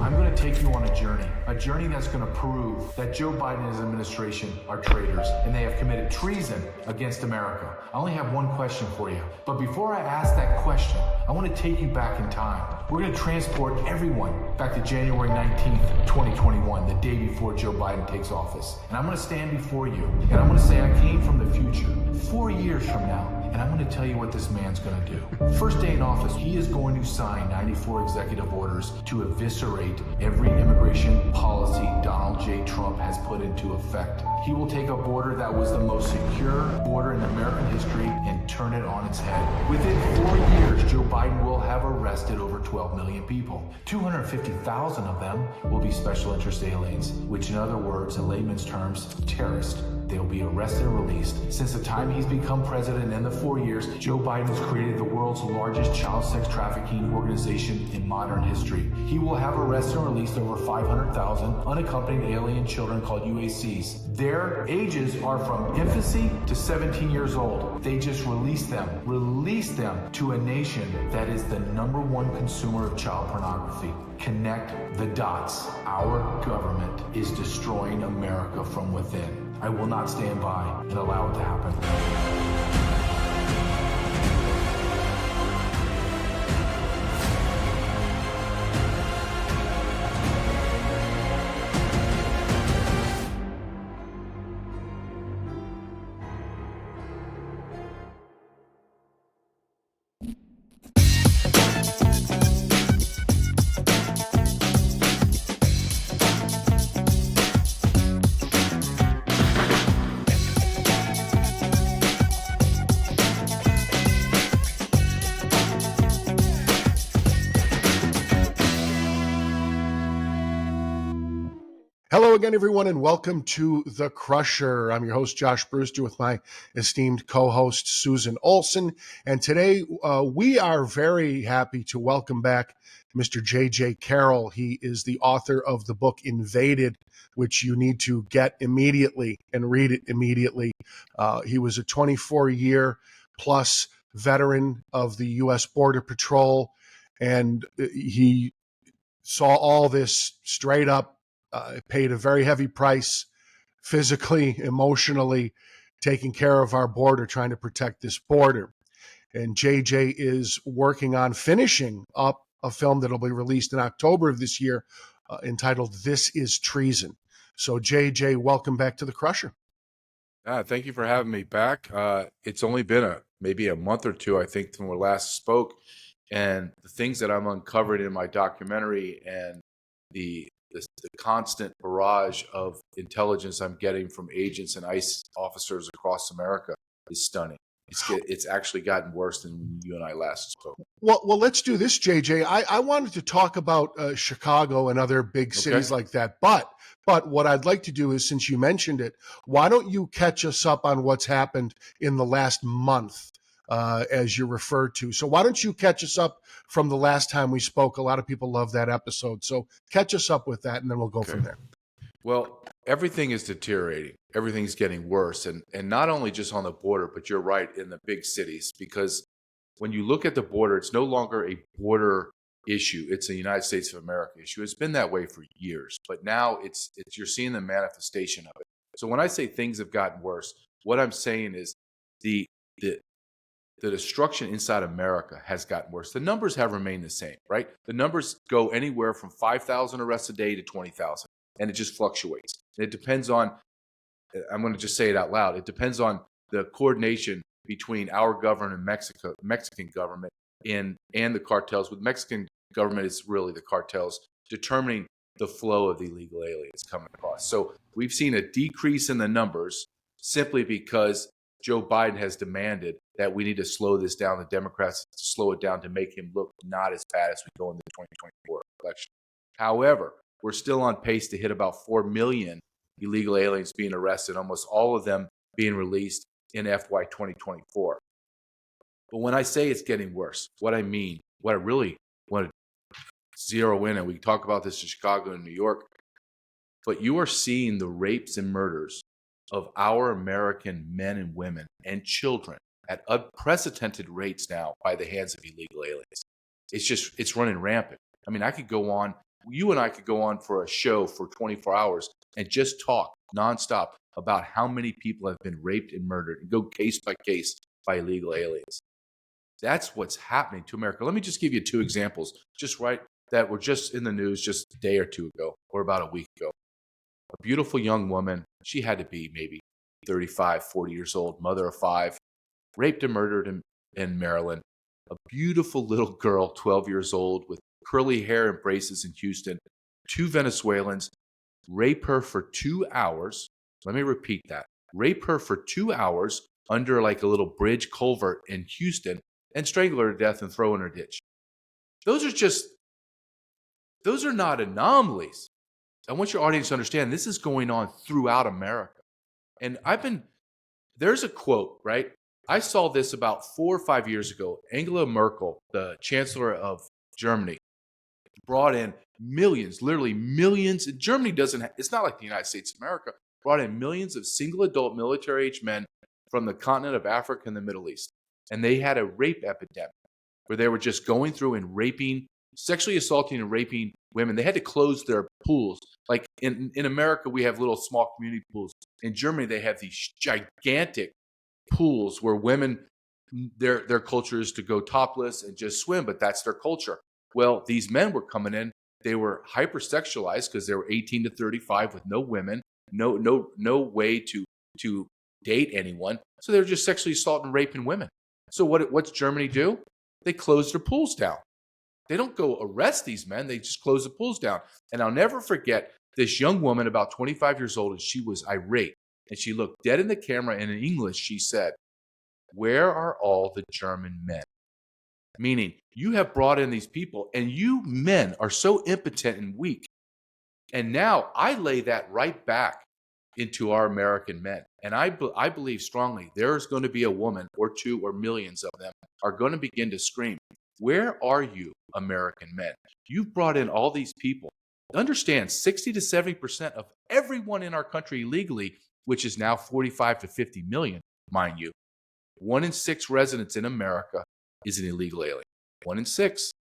I'm going to take you on a journey that's going to prove that Joe Biden and his administration are traitors and they have committed treason against America. I only have one question for you, but before I ask that question, I want to take you back in time. We're going to transport everyone back to January 19th, 2021, the day before Joe Biden takes office. And I'm going to stand before you and I'm going to say I came from the future 4 years from now. And I'm going to tell you what this man's going to do. First day in office, he is going to sign 94 executive orders to eviscerate every immigration policy Donald J. Trump has put into effect. He will take a border that was the most secure border in American history and turn it on its head. Within 4 years, Joe Biden will have arrested over 12 million people. 250,000 of them will be special interest aliens, which in other words, in layman's terms, terrorists. They will be arrested and released. Since the time he's become president in the 4 years, Joe Biden has created the world's largest child sex trafficking organization in modern history. He will have arrested and released over 500,000 unaccompanied alien children called UACs. Their ages are from infancy to 17 years old. They just released them to a nation that is the #1 consumer of child pornography. Connect the dots. Our government is destroying America from within. I will not stand by and allow it to happen. Hello again, everyone, and welcome to The Crusher. I'm your host, Josh Brewster, with my esteemed co-host, Susan Olson. And today, we are very happy to welcome back Mr. J.J. Carrell. He is the author of the book Invaded, which you need to get immediately and read it immediately. He was a 24-year-plus veteran of the U.S. Border Patrol, and he saw all this straight up. Paid a very heavy price physically, emotionally, taking care of our border, trying to protect this border. And JJ is working on finishing up a film that will be released in October of this year entitled This is Treason. So JJ, welcome back to The Crusher. Thank you for having me back. It's only been maybe a month or two, I think, when we last spoke. And the things that I'm uncovered in my documentary and the constant barrage of intelligence I'm getting from agents and ICE officers across America is stunning. It's actually gotten worse than when you and I last spoke. Well, let's do this, JJ. I wanted to talk about Chicago and other big cities like that. But what I'd like to do is, since you mentioned it, why don't you catch us up on what's happened in the last month, as you referred to. So why don't you catch us up from the last time we spoke? A lot of people love that episode. So catch us up with that, and then we'll go from there. Well, everything is deteriorating. Everything's getting worse. And not only just on the border, but you're right, in the big cities. Because when you look at the border, it's no longer a border issue. It's a United States of America issue. It's been that way for years. But now it's you're seeing the manifestation of it. So when I say things have gotten worse, what I'm saying is the destruction inside America has gotten worse. The numbers have remained the same, right? The numbers go anywhere from 5,000 arrests a day to 20,000, and it just fluctuates. And it depends on, I'm going to just say it out loud, it depends on the coordination between our government and Mexican government and the cartels. With Mexican government, it's really the cartels determining the flow of the illegal aliens coming across. So we've seen a decrease in the numbers simply because Joe Biden has demanded that we need to slow this down. The Democrats to slow it down to make him look not as bad as we go into the 2024 election. However, we're still on pace to hit about 4 million illegal aliens being arrested, almost all of them being released in FY 2024. But when I say it's getting worse, what I mean, what I really want to zero in, and we talk about this in Chicago and New York, but you are seeing the rapes and murders of our American men and women and children at unprecedented rates now by the hands of illegal aliens. It's running rampant. I mean, I could go on you and I could go on for a show for 24 hours and just talk nonstop about how many people have been raped and murdered and go case by case by illegal aliens. That's what's happening to America. Let me just give you 2 examples, that were just in the news just a day or 2 ago, or about a week ago. A beautiful young woman, she had to be maybe 35, 40 years old, mother of 5, raped and murdered in Maryland. A beautiful little girl, 12 years old, with curly hair and braces in Houston. 2 Venezuelans rape her for 2 hours. Let me repeat that. Rape her for 2 hours under like a little bridge culvert in Houston and strangle her to death and throw her in her ditch. Those are not anomalies. I want your audience to understand this is going on throughout America. And there's a quote, right? I saw this about 4 or 5 years ago. Angela Merkel, the chancellor of Germany, brought in millions, literally millions. Germany it's not like the United States of America, brought in millions of single adult military-age men from the continent of Africa and the Middle East. And they had a rape epidemic where they were just going through and sexually assaulting and raping women. They had to close their pools. Like in America, we have little small community pools. In Germany, they have these gigantic pools where women, their culture is to go topless and just swim, but that's their culture. Well, these men were coming in. They were hypersexualized because they were 18 to 35 with no women, no way to date anyone. So they were just sexually assaulting and raping women. So what's Germany do? They close their pools down. They don't go arrest these men. They just close the pools down. And I'll never forget this young woman, about 25 years old, and she was irate. And she looked dead in the camera, and in English, she said, "Where are all the German men?" Meaning, you have brought in these people, and you men are so impotent and weak. And now I lay that right back into our American men. And I believe strongly there's going to be a woman or 2 or millions of them are going to begin to scream, "Where are you, American men? You've brought in all these people." Understand, 60 to 70% of everyone in our country illegally, which is now 45 to 50 million, mind you, 1 in 6 residents in America is an illegal alien. 1 in 6.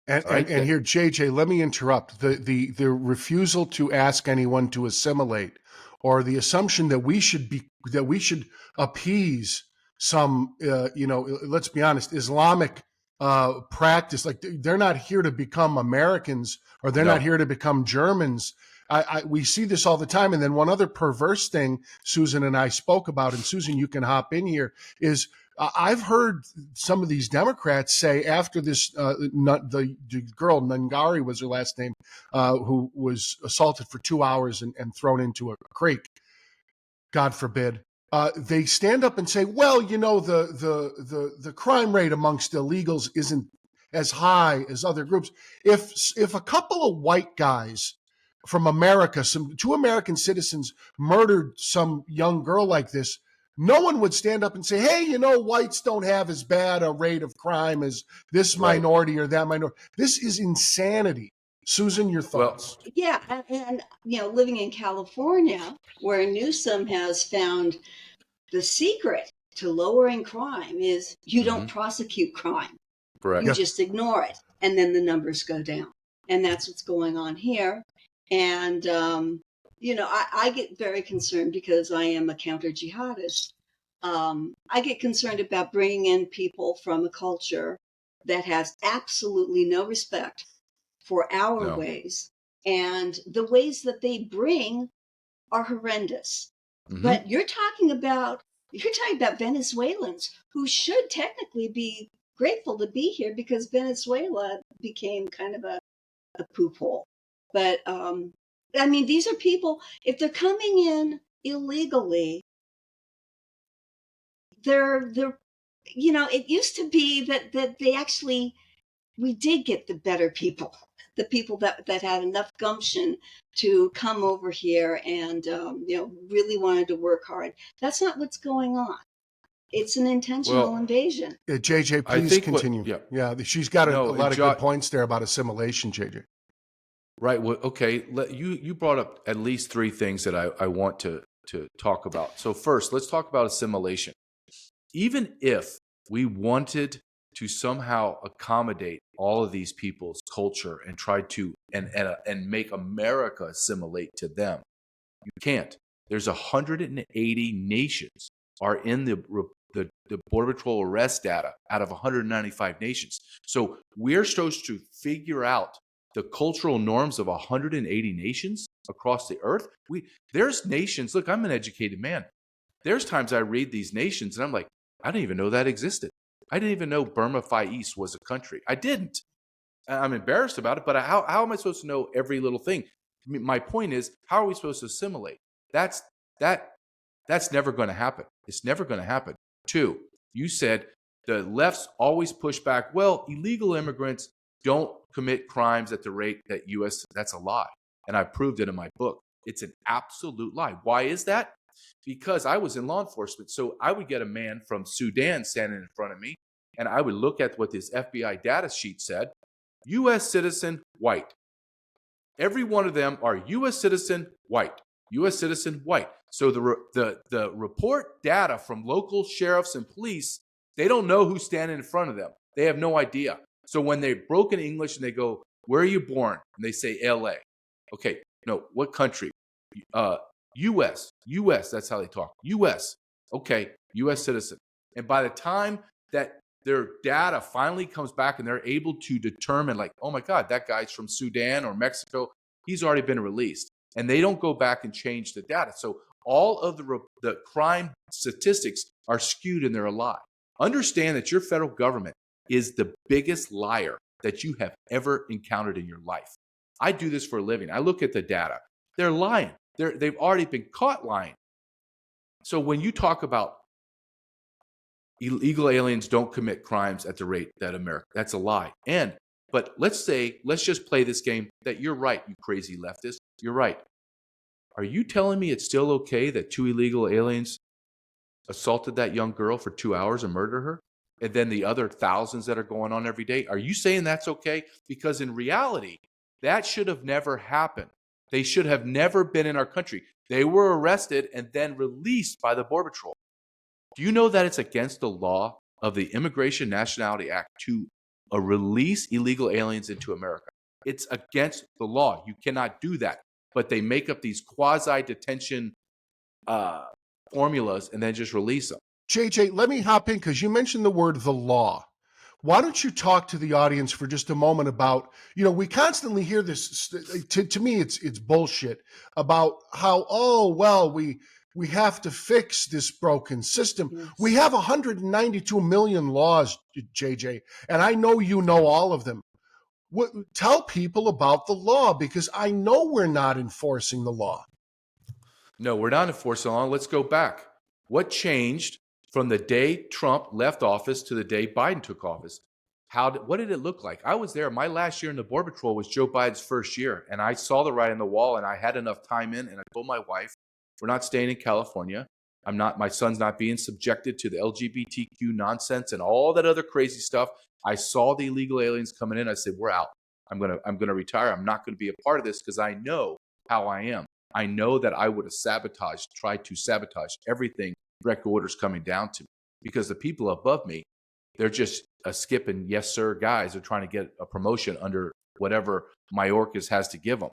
And, right? and here, JJ, let me interrupt. The refusal to ask anyone to assimilate, or the assumption that we should appease some, let's be honest, Islamic practice. Like they're not here to become Americans, or they're not here to become Germans. We see this all the time. And then one other perverse thing Susan and I spoke about, and Susan, you can hop in here, is I've heard some of these Democrats say after this, the girl, Nungari was her last name, who was assaulted for 2 hours and thrown into a creek, God forbid, they stand up and say, well, the crime rate amongst illegals isn't as high as other groups. If a couple of white guys from America, 2 American citizens murdered some young girl like this, no one would stand up and say, hey, whites don't have as bad a rate of crime as this minority or that minority. This is insanity. Susan, your thoughts? Well, yeah. And, living in California, where Newsom has found the secret to lowering crime is you don't prosecute crime. Correct. You just ignore it. And then the numbers go down. And that's what's going on here. And, I get very concerned because I am a counter-jihadist. I get concerned about bringing in people from a culture that has absolutely no respect for our ways. And the ways that they bring are horrendous. But you're talking about Venezuelans who should technically be grateful to be here because Venezuela became kind of a poop hole. But these are people, if they're coming in illegally, they're it used to be that they actually, we did get the better people, the people that had enough gumption to come over here and really wanted to work hard. That's not what's going on. It's an intentional invasion. JJ, please continue. She's got a lot of good points there about assimilation, JJ. Right. Well, okay. You brought up at least 3 things that I want to talk about. So first, let's talk about assimilation. Even if we wanted to somehow accommodate all of these people's culture and try to and make America assimilate to them. You can't. There's 180 nations are in the Border Patrol arrest data out of 195 nations. So we're supposed to figure out the cultural norms of 180 nations across the earth. There's nations. Look, I'm an educated man. There's times I read these nations and I'm like, I didn't even know that existed. I didn't even know Burma Phi East was a country. I didn't. I'm embarrassed about it, but how am I supposed to know every little thing? I mean, my point is, how are we supposed to assimilate? That's never going to happen. It's never going to happen. Two, you said the left's always push back. Well, illegal immigrants don't commit crimes at the rate that U.S. That's a lie. And I proved it in my book. It's an absolute lie. Why is that? Because I was in law enforcement. So I would get a man from Sudan standing in front of me, and I would look at what this FBI data sheet said. U.S. citizen, white. Every one of them are U.S. citizen, white. U.S. citizen, white. So the report data from local sheriffs and police, they don't know who's standing in front of them. They have no idea. So when they broke in English and they go, where are you born? And they say L.A. Okay, no, what country? U.S. That's how they talk. U.S. Okay, U.S. citizen. And by the time that their data finally comes back and they're able to determine, like, oh my God, that guy's from Sudan or Mexico, he's already been released. And they don't go back and change the data. So all of the crime statistics are skewed and they're a lie. Understand that your federal government is the biggest liar that you have ever encountered in your life. I do this for a living. I look at the data. They're lying. They've already been caught lying. So when you talk about illegal aliens don't commit crimes at the rate that America, that's a lie. But let's just play this game that you're right, you crazy leftist. You're right. Are you telling me it's still okay that 2 illegal aliens assaulted that young girl for 2 hours and murdered her? And then the other thousands that are going on every day? Are you saying that's okay? Because in reality, that should have never happened. They should have never been in our country. They were arrested and then released by the Border Patrol. Do you know that it's against the law of the Immigration Nationality Act to release illegal aliens into America? It's against the law. You cannot do that. But they make up these quasi-detention formulas and then just release them. JJ, let me hop in because you mentioned the word the law. Why don't you talk to the audience for just a moment about, we constantly hear this, to me, it's bullshit about how, we have to fix this broken system. Yes. We have 192 million laws, JJ, and I know you know all of them. Tell people about the law, because I know we're not enforcing the law. No, we're not enforcing the law. Let's go back. What changed from the day Trump left office to the day Biden took office? What did it look like? I was there. My last year in the Border Patrol was Joe Biden's first year, and I saw the writing on the wall, and I had enough time in, and I told my wife, we're not staying in California. My son's not being subjected to the LGBTQ nonsense and all that other crazy stuff. I saw the illegal aliens coming in. I said, we're out. I'm gonna retire. I'm not gonna be a part of this because I know how I am. I know that I would have tried to sabotage everything direct orders coming down to me, because the people above me, they're just skipping yes sir guys. They're trying to get a promotion under whatever Mayorkas has to give them.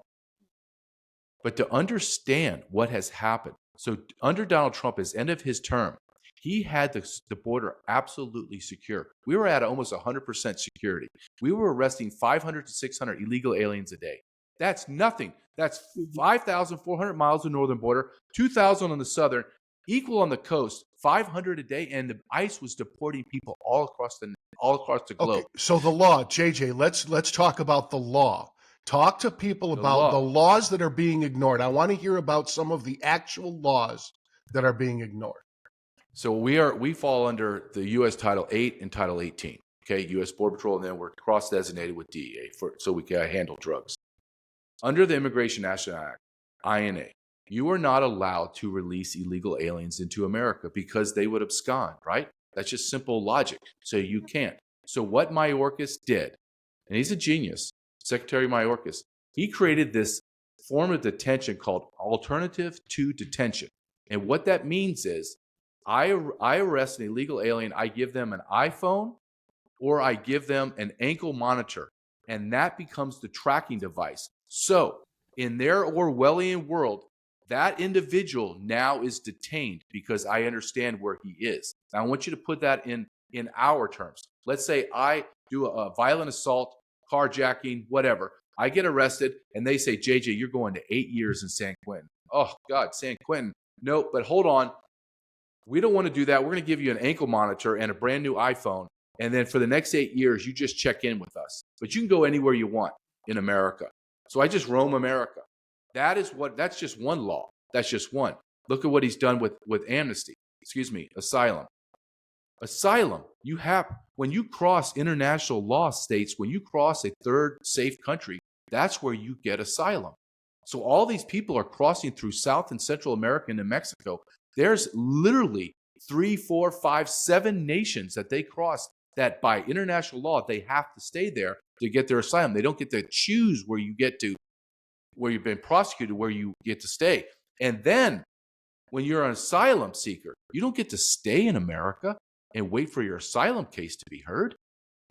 But to understand what has happened, so under Donald Trump, at the end of his term, he had the border absolutely secure. We were at almost 100% security. We were arresting 500 to 600 illegal aliens a day. That's nothing. That's 5,400 miles of northern border, 2,000 on the southern, equal on the coast, 500 a day, and the ICE was deporting people all across the globe. Okay, so the law, JJ, let's talk about the law. Talk to people about the laws that are being ignored. I want to hear about some of the actual laws that are being ignored. So we fall under the U.S. Title 8 and Title 18. Okay, U.S. Border Patrol, and then we're cross-designated with DEA so we can handle drugs. Under the Immigration National Act, INA, you are not allowed to release illegal aliens into America because they would abscond, right? That's just simple logic. So you can't. So what Mayorkas did, and he's a genius, Secretary Mayorkas, he created this form of detention called alternative to detention. And what that means is I arrest an illegal alien, I give them an iPhone or I give them an ankle monitor, and that becomes the tracking device. So in their Orwellian world, that individual now is detained because I understand where he is. Now, I want you to put that in our terms. Let's say I do a violent assault, carjacking, whatever. I get arrested, and they say, JJ, you're going to 8 years in San Quentin. Oh, God, San Quentin. No, but hold on. We don't want to do that. We're going to give you an ankle monitor and a brand new iPhone. And then for the next 8 years, you just check in with us. But you can go anywhere you want in America. So I just roam America. That's just one law. That's just one. Look at what he's done with asylum. Asylum, when you cross international law states, when you cross a third safe country, that's where you get asylum. So all these people are crossing through South and Central America and Mexico. There's literally 3, 4, 5, 7 nations that they cross that by international law, they have to stay there to get their asylum. They don't get to choose where you've been prosecuted, where you get to stay. And then when you're an asylum seeker, you don't get to stay in America and wait for your asylum case to be heard.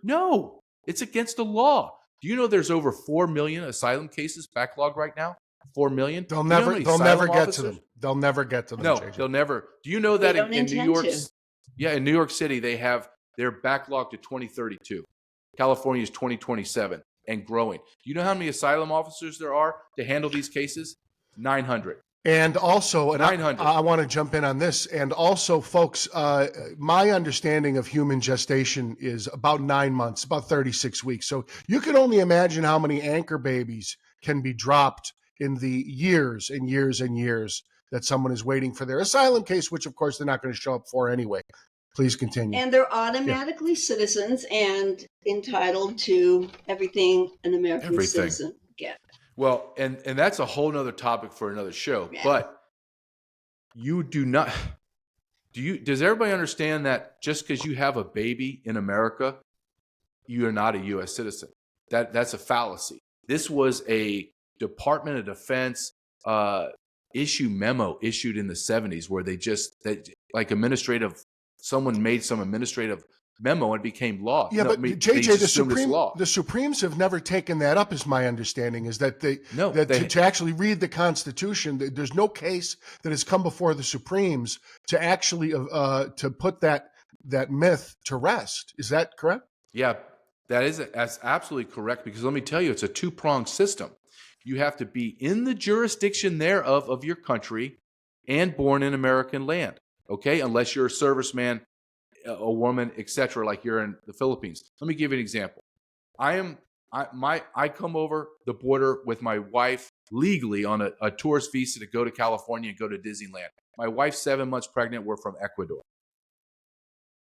No, it's against the law. Do you know there's over 4 million asylum cases backlogged right now? 4 million? They'll never get to them. They'll never get to them. No, JJ. they'll never. Do you know that in New York? To. Yeah, in New York City, they're backlogged to 2032. California is 2027 and growing. Do you know how many asylum officers there are to handle these cases? 900. And also, and 900. I want to jump in on this. And also, folks, my understanding of human gestation is about 9 months, about 36 weeks. So you can only imagine how many anchor babies can be dropped in the years and years and years that someone is waiting for their asylum case, which, of course, they're not going to show up for anyway. Please continue. And they're automatically citizens and entitled to everything an American citizen gets. Well, and that's a whole nother topic for another show. Yeah. But you do not. Does everybody understand that just because you have a baby in America, you are not a U.S. citizen? That's a fallacy. This was a Department of Defense memo issued in the 70s where someone made some administrative memo and it became law. Yeah, but JJ, the Supremes have never taken that up, is my understanding, is that to actually read the Constitution, there's no case that has come before the Supremes to actually to put that myth to rest. Is that correct? Yeah, that's absolutely correct, because let me tell you, it's a two-pronged system. You have to be in the jurisdiction thereof of your country and born in American land, okay? Unless you're a serviceman, a woman, etc., like you're in the Philippines. Let me give you an example. I come over the border with my wife legally on a tourist visa to go to California and go to Disneyland. My wife's 7 months pregnant. We're from Ecuador.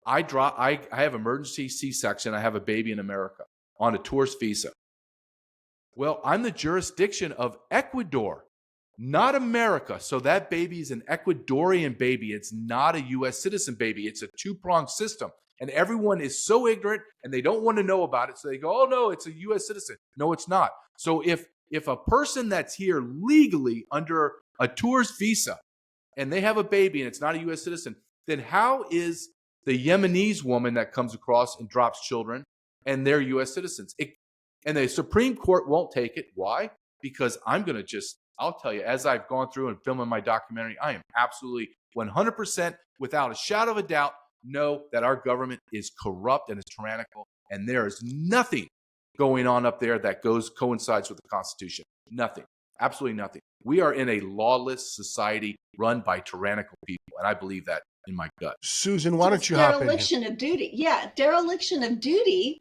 I have emergency C-section. I have a baby in America on a tourist visa. Well, I'm the jurisdiction of Ecuador, not America. So that baby is an Ecuadorian baby. It's not a U.S. citizen baby. It's a two-pronged system. And everyone is so ignorant and they don't want to know about it. So they go, oh, no, it's a U.S. citizen. No, it's not. So if a person that's here legally under a tourist visa and they have a baby and it's not a U.S. citizen, then how is the Yemenese woman that comes across and drops children and they're U.S. citizens? And the Supreme Court won't take it. Why? Because I'll tell you, as I've gone through and filming my documentary, I am absolutely 100% without a shadow of a doubt know that our government is corrupt and is tyrannical, and there is nothing going on up there that coincides with the Constitution. Nothing. Absolutely nothing. We are in a lawless society run by tyrannical people, and I believe that in my gut. Susan, why don't you hop in? Dereliction of duty. Yeah, dereliction of duty.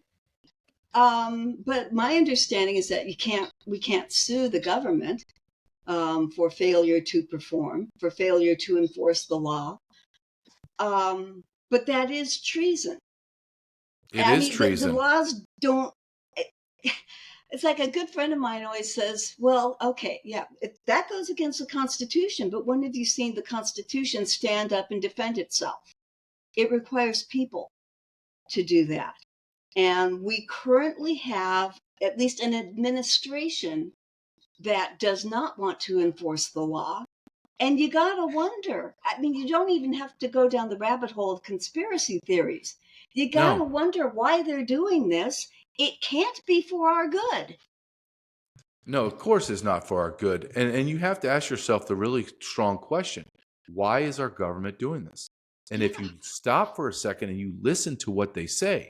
But my understanding is that we can't sue the government for failure to perform, for failure to enforce the law. But that is treason. It is treason. The laws don't. It's like a good friend of mine always says, well, okay, yeah, that goes against the Constitution, but when have you seen the Constitution stand up and defend itself? It requires people to do that. And we currently have at least an administration that does not want to enforce the law. And you got to wonder, I mean, you don't even have to go down the rabbit hole of conspiracy theories. You got to No, wonder why they're doing this. It can't be for our good. no, of course it's not for our good. And you have to ask yourself the really strong question. Why is our government doing this? And if Yeah. you stop for a second and you listen to what they say,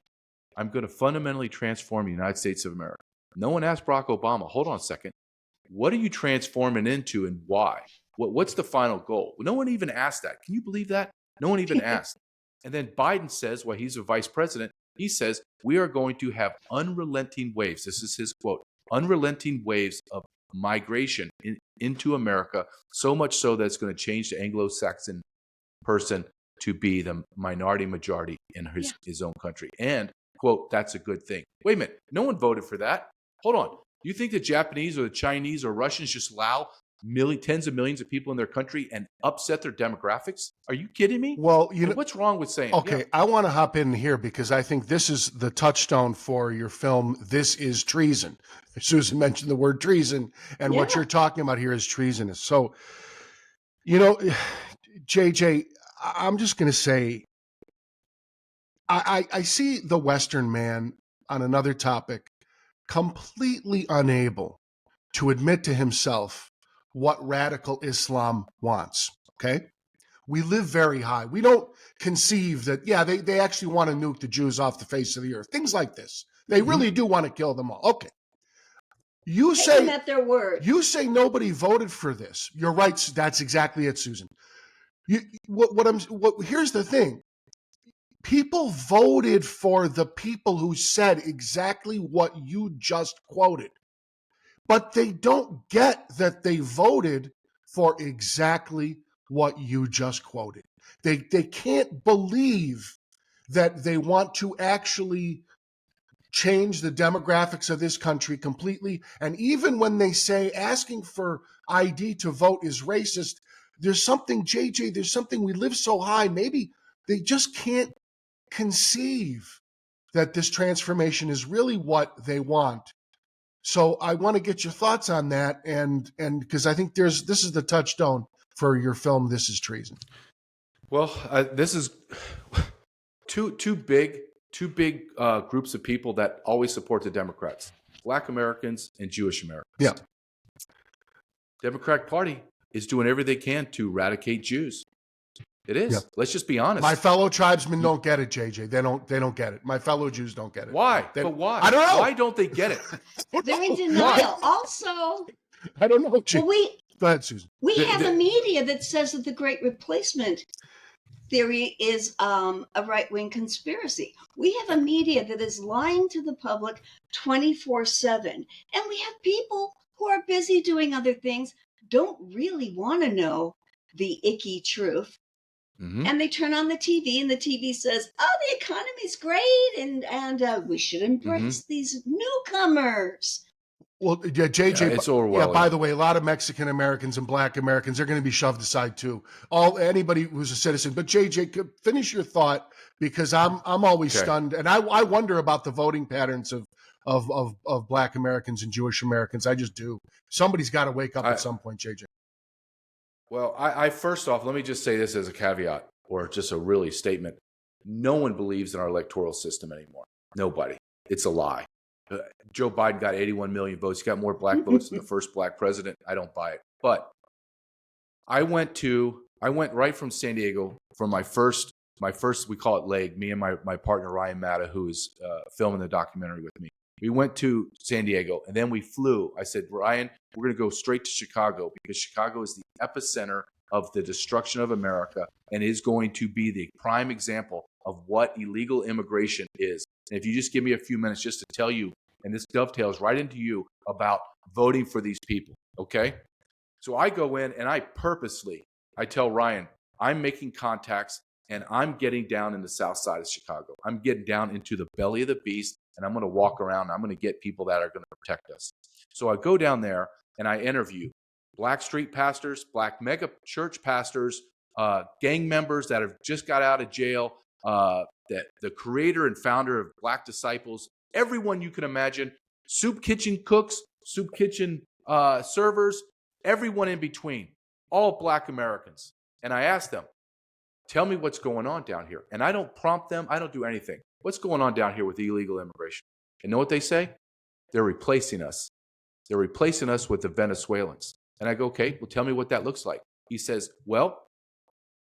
I'm going to fundamentally transform the United States of America. No one asked Barack Obama, hold on a second. What are you transforming into and why? What's the final goal? No one even asked that. Can you believe that? No one even asked. And then Biden says, well, he's a vice president. He says, we are going to have unrelenting waves. This is his quote, unrelenting waves of migration into America, so much so that it's going to change the Anglo-Saxon person to be the minority majority in his own country. And, quote, that's a good thing. Wait a minute. No one voted for that. Hold on. Do you think the Japanese or the Chinese or Russians just allow tens of millions of people in their country and upset their demographics? Are you kidding me? Well, What's wrong with saying? okay, Yeah. I want to hop in here because I think this is the touchstone for your film, This is Treason. Susan mentioned the word treason, and what Yeah. you're talking about here is treasonous. So, you know, JJ, I'm just going to say, I see the Western man on another topic completely unable to admit to himself what radical Islam wants. Okay. We live very high. We don't conceive that, yeah, they actually want to nuke the Jews off the face of the earth. Things like this. They really do want to kill them all. Okay. You Take them say at their word. you say nobody voted for this. You're right. That's exactly it, Susan. Here's the thing. People voted for the people who said exactly what you just quoted, but they don't get that they voted for exactly what you just quoted. They can't believe that they want to actually change the demographics of this country completely. And even when they say asking for ID to vote is racist, there's something, JJ, there's something, we live so high, maybe they just can't conceive that this transformation is really what they want. So I want to get your thoughts on that, and because I think this is the touchstone for your film, This is Treason. Well, this is two big groups of people that always support the Democrats: Black Americans and Jewish Americans. Yeah. Democratic Party is doing everything they can to eradicate Jews. It is. Yeah. Let's just be honest. My fellow tribesmen don't get it, JJ. They don't get it. My fellow Jews don't get it. Why? But why? I don't know. Why don't they get it? They're in denial. Also, I don't know. well, Go ahead, Susan. we have a media that says that the Great Replacement theory is a right-wing conspiracy. We have a media that is lying to the public 24/7. And we have people who are busy doing other things, don't really want to know the icky truth. Mm-hmm. And they turn on the TV and the TV says, oh, the economy's great and we should embrace these newcomers. Well, yeah, JJ, it's overwhelming. Yeah, by the way, a lot of Mexican Americans and Black Americans are going to be shoved aside too. Anybody who's a citizen. But JJ, finish your thought, because I'm always stunned, and I wonder about the voting patterns of Black Americans and Jewish Americans. I just do. Somebody's got to wake up at some point, JJ. Well, I first off, let me just say this as a caveat, or just a really statement. No one believes in our electoral system anymore. Nobody. It's a lie. Joe Biden got 81 million votes. He got more black votes than the first black president. I don't buy it. But I went right from San Diego for my first, we call it leg, me and my partner, Ryan Matta, who is filming the documentary with me. We went to San Diego, and then we flew. I said, Ryan, we're going to go straight to Chicago, because Chicago is the epicenter of the destruction of America and is going to be the prime example of what illegal immigration is. And if you just give me a few minutes just to tell you, and this dovetails right into you, about voting for these people, okay? So I go in and I tell Ryan, I'm making contacts and I'm getting down in the south side of Chicago. I'm getting down into the belly of the beast, and I'm going to walk around and I'm going to get people that are going to protect us. So I go down there and I interview Black street pastors, Black mega church pastors, gang members that have just got out of jail, that the creator and founder of Black Disciples, everyone you can imagine, soup kitchen cooks, soup kitchen servers, everyone in between, all Black Americans. And I asked them, tell me what's going on down here. And I don't prompt them. I don't do anything. what's going on down here with illegal immigration? And know what they say? They're replacing us. They're replacing us with the Venezuelans. And I go, okay, well, tell me what that looks like. He says, well,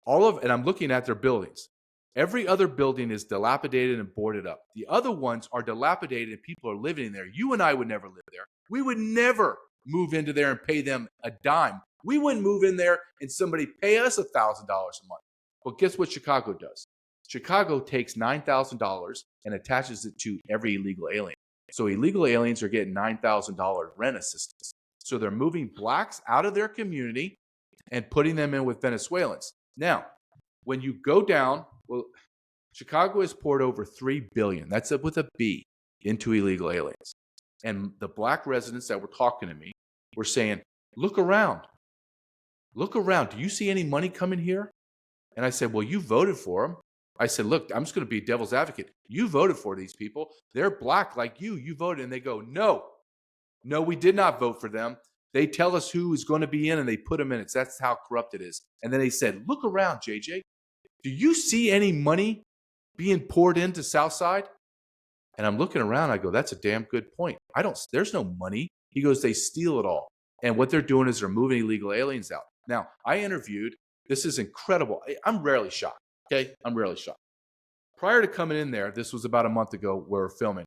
and I'm looking at their buildings. Every other building is dilapidated and boarded up. The other ones are dilapidated and people are living in there. You and I would never live there. We would never move into there and pay them a dime. We wouldn't move in there and somebody pay us $1,000 a month. Well, guess what Chicago does? Chicago takes $9,000 and attaches it to every illegal alien. So illegal aliens are getting $9,000 rent assistance. So they're moving blacks out of their community and putting them in with Venezuelans. Now, when you go down, well, Chicago has poured over $3 billion, that's up with a B, into illegal aliens. And the black residents that were talking to me were saying, look around. Look around. Do you see any money coming here? And I said, well, you voted for them. I said, look, I'm just going to be devil's advocate. You voted for these people. They're black like you. You voted. And they go, no, we did not vote for them. They tell us who is going to be in and they put them in. That's how corrupt it is. And then they said, look around, JJ. Do you see any money being poured into Southside? And I'm looking around. I go, that's a damn good point. There's no money. He goes, they steal it all. And what they're doing is they're moving illegal aliens out. Now, I interviewed, this is incredible. I'm rarely shocked. Okay. I'm rarely shocked. Prior to coming in there, this was about a month ago, we were filming.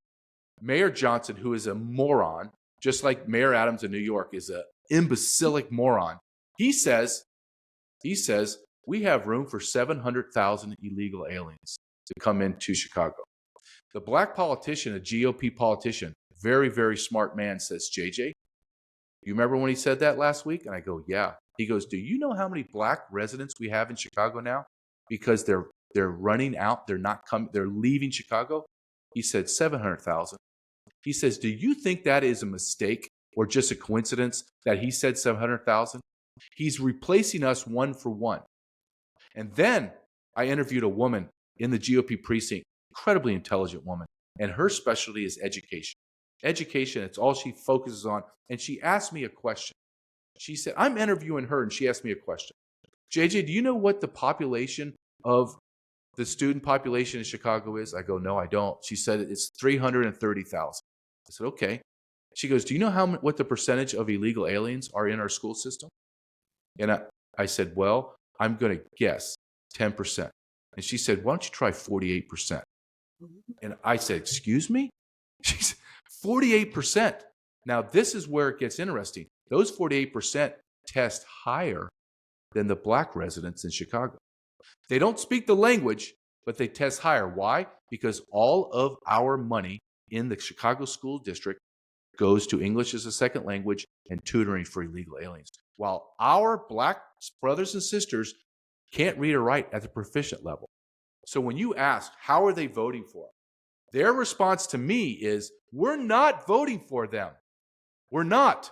Mayor Johnson, who is a moron, just like Mayor Adams in New York is an imbecilic moron. He says, we have room for 700,000 illegal aliens to come into Chicago. The black politician, a GOP politician, very, very smart man, says, JJ, you remember when he said that last week? And I go, yeah. He goes, do you know how many black residents we have in Chicago now? Because they're running out, they're leaving Chicago. He said 700,000. He says, do you think that is a mistake or just a coincidence that he said 700,000? He's replacing us one for one. And then I interviewed a woman in the GOP precinct, incredibly intelligent woman, and her specialty is education. Education, it's all she focuses on. And she asked me a question. She said, I'm interviewing her, and she asked me a question. JJ, do you know what the population of the student population in Chicago is? I go, no, I don't. She said it's 330,000. I said, okay. She goes, do you know what the percentage of illegal aliens are in our school system? And I said, well, I'm going to guess 10%. And she said, why don't you try 48%? And I said, excuse me? She said, 48%. Now, this is where it gets interesting. Those 48% test higher than the black residents in Chicago. They don't speak the language, but they test higher. Why? Because all of our money in the Chicago school district goes to English as a second language and tutoring for illegal aliens. While our black brothers and sisters can't read or write at the proficient level. So when you ask, how are they voting for? Their response to me is, we're not voting for them. We're not.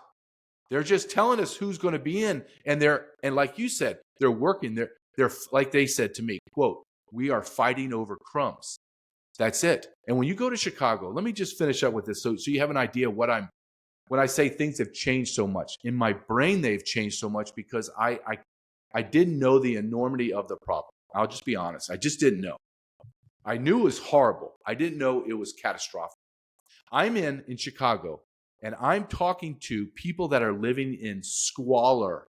They're just telling us who's going to be in. And like you said, they're working. They're like they said to me, quote, we are fighting over crumbs. That's it. And when you go to Chicago, let me just finish up with this so you have an idea when I say things have changed so much. In my brain, they've changed so much because I didn't know the enormity of the problem. I'll just be honest. I just didn't know. I knew it was horrible. I didn't know it was catastrophic. I'm in Chicago, and I'm talking to people that are living in squalor,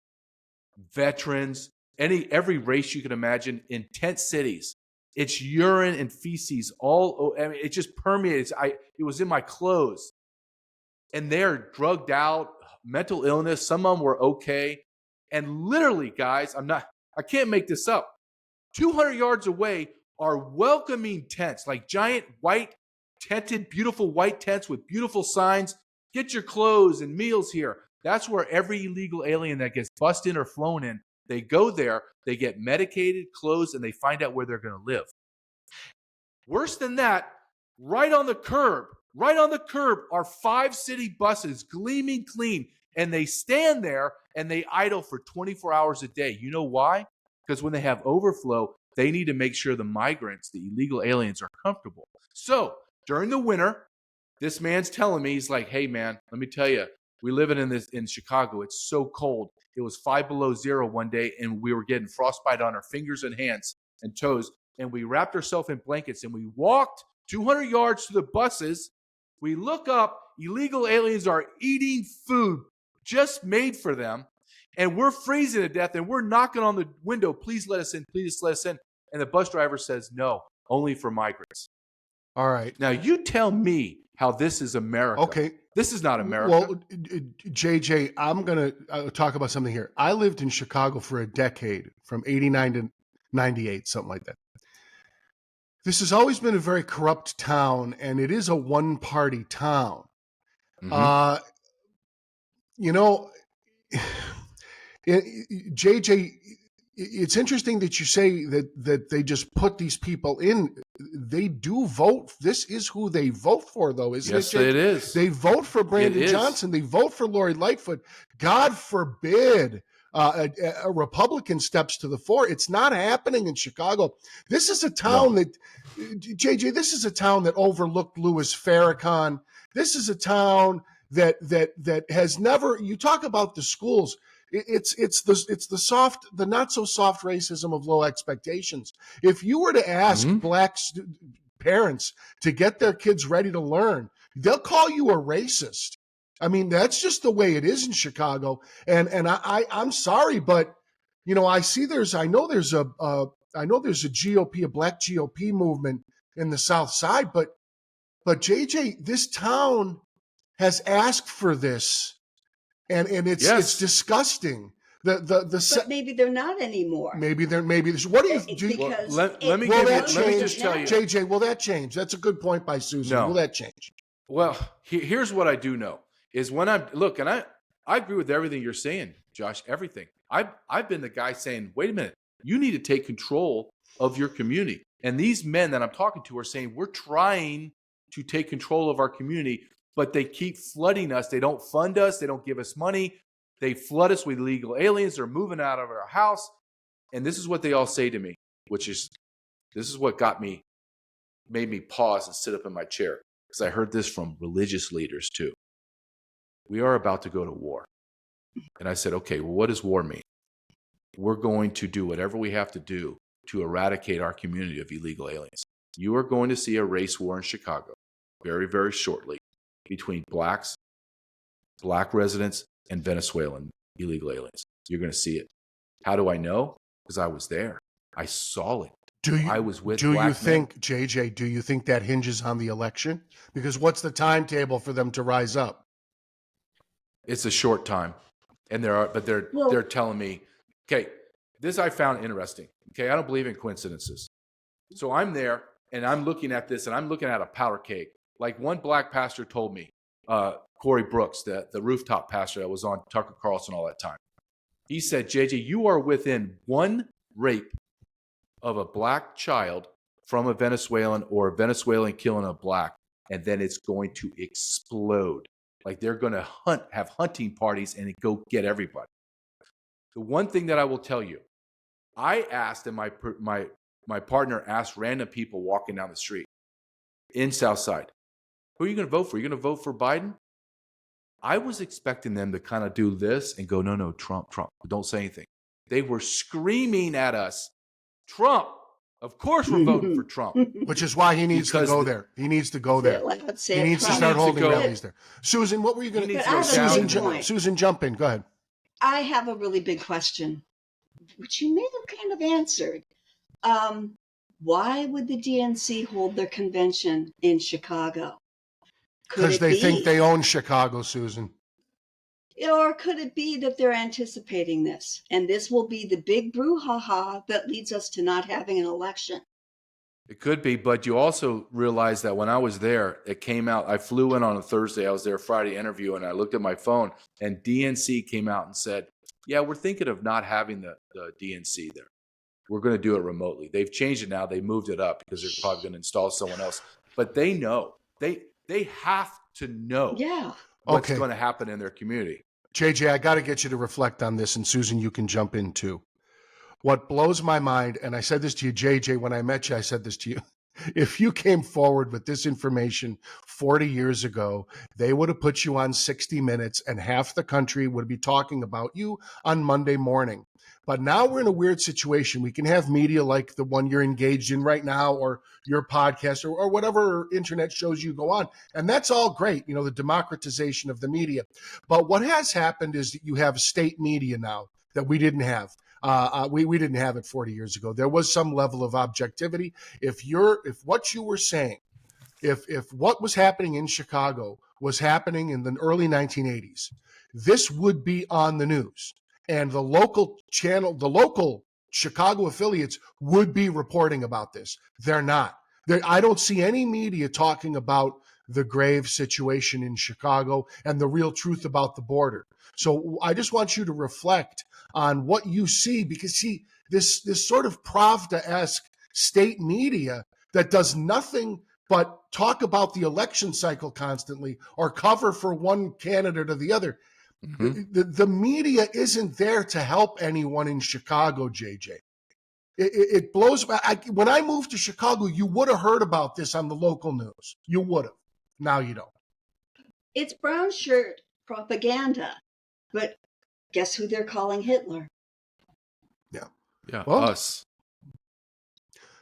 veterans, every race you can imagine, in tent cities. It's urine and feces it just permeates. It was in my clothes. And they're drugged out, mental illness. Some of them were okay. And literally, guys, I can't make this up. 200 yards away are welcoming tents, like giant white tented, beautiful white tents with beautiful signs. Get your clothes and meals here. That's where every illegal alien that gets bussed in or flown in, they go there, they get medicated, clothes, and they find out where they're going to live. Worse than that, right on the curb are 5 city buses, gleaming clean, and they stand there and they idle for 24 hours a day. You know why? Because when they have overflow, they need to make sure the migrants, the illegal aliens, are comfortable. So during the winter, this man's telling me, he's like, hey man, let me tell you, we living in Chicago. It's so cold. It was 5 below zero one day, and we were getting frostbite on our fingers and hands and toes. And we wrapped ourselves in blankets and we walked 200 yards to the buses. We look up, illegal aliens are eating food just made for them, and we're freezing to death, and we're knocking on the window, please let us in, please let us in. And the bus driver says, no, only for migrants. All right. Now, you tell me how this is America. Okay. This is not America. Well, JJ, I'm going to talk about something here. I lived in Chicago for a decade, from 89 to 98, something like that. This has always been a very corrupt town, and it is a one-party town. Mm-hmm. JJ, it's interesting that you say that they just put these people in. They do vote. This is who they vote for, though, isn't it? Yes, it is. They vote for Brandon Johnson. They vote for Lori Lightfoot. God forbid a Republican steps to the fore. It's not happening in Chicago. This is a town that, JJ, this is a town that overlooked Louis Farrakhan. This is a town that has never. You talk about the schools. It's the not so soft racism of low expectations. If you were to ask black parents to get their kids ready to learn, they'll call you a racist. I mean, that's just the way it is in Chicago. And I'm sorry, but I know there's a GOP, a black GOP movement in the South Side, but JJ, this town has asked for this. And it's disgusting. But maybe they're not anymore. Maybe this. What do you? Let me just tell you, JJ. Will that change? That's a good point by Susan. No. Will that change? Well, here's what I do know is when I agree with everything you're saying, Josh. Everything. I've been the guy saying, wait a minute, you need to take control of your community. And these men that I'm talking to are saying we're trying to take control of our community. But they keep flooding us. They don't fund us. They don't give us money. They flood us with illegal aliens. They're moving out of our house. And this is what they all say to me, this is what made me pause and sit up in my chair. Because I heard this from religious leaders too. We are about to go to war. And I said, okay, well, what does war mean? We're going to do whatever we have to do to eradicate our community of illegal aliens. You are going to see a race war in Chicago very, very shortly, between black residents and Venezuelan illegal aliens. You're going to see it. How do I know? Because I was there. I saw it. I was with black men. JJ, do you think that hinges on the election? Because what's the timetable for them to rise up? It's a short time. And they're telling me, okay, this I found interesting. Okay, I don't believe in coincidences. So I'm there and I'm looking at this and I'm looking at a powder keg. Like one black pastor told me, Corey Brooks, the rooftop pastor that was on Tucker Carlson all that time. He said, JJ, you are within one rape of a black child from a Venezuelan or a Venezuelan killing a black, and then it's going to explode. Like they're going to have hunting parties and go get everybody. The one thing that I will tell you, I asked, and my partner asked random people walking down the street in Southside, who are you going to vote for? Are you going to vote for Biden? I was expecting them to kind of do this and go, no, Trump, don't say anything. They were screaming at us, Trump. Of course we're voting for Trump. Which is why he needs to go there. He needs to go there. He needs to start holding rallies there. Susan, what were you going to say? Susan, jump in. Go ahead. I have a really big question, which you may have kind of answered. Why would the DNC hold their convention in Chicago? Because they think they own Chicago, Susan. Or could it be that they're anticipating this? And this will be the big brouhaha that leads us to not having an election. It could be, but you also realize that when I was there, it came out. I flew in on a Thursday. I was there Friday interview, and I looked at my phone, and DNC came out and said, yeah, we're thinking of not having the DNC there. We're going to do it remotely. They've changed it now. They moved it up because they're probably going to install someone else. But they know. They have to know what's going to happen in their community. JJ, I got to get you to reflect on this, and Susan, you can jump in too. What blows my mind, and I said this to you, JJ, when I met you, I said this to you. If you came forward with this information 40 years ago, they would have put you on 60 Minutes and half the country would be talking about you on Monday morning. But now we're in a weird situation. We can have media like the one you're engaged in right now, or your podcast, or whatever internet shows you go on. And that's all great, the democratization of the media. But what has happened is that you have state media now that we didn't have. We didn't have it 40 years ago. There was some level of objectivity. If what you were saying, if what was happening in Chicago was happening in the early 1980s, this would be on the news, and the local Chicago affiliates would be reporting about this. They're not. I don't see any media talking about the grave situation in Chicago and the real truth about the border. So I just want you to reflect on what you see, because this sort of Pravda-esque state media that does nothing but talk about the election cycle constantly or cover for one candidate or the other. The media isn't there to help anyone in Chicago, JJ. It blows. When I moved to Chicago, you would have heard about this on the local news. You would have. Now you don't. It's brown shirt propaganda, but guess who they're calling Hitler? Yeah, well, us.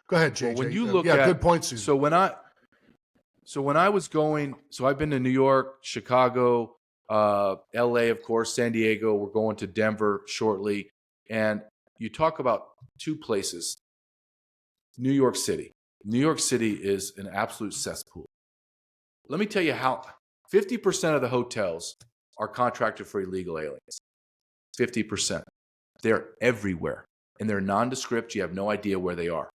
Go ahead, JJ. Well, when you look at, good point, Susan. So when I was going, I've been to New York, Chicago, LA, of course, San Diego. We're going to Denver shortly. And you talk about two places. New York City. New York City is an absolute cesspool. Let me tell you how 50% of the hotels are contracted for illegal aliens. 50%. They're everywhere. And they're nondescript. You have no idea where they are.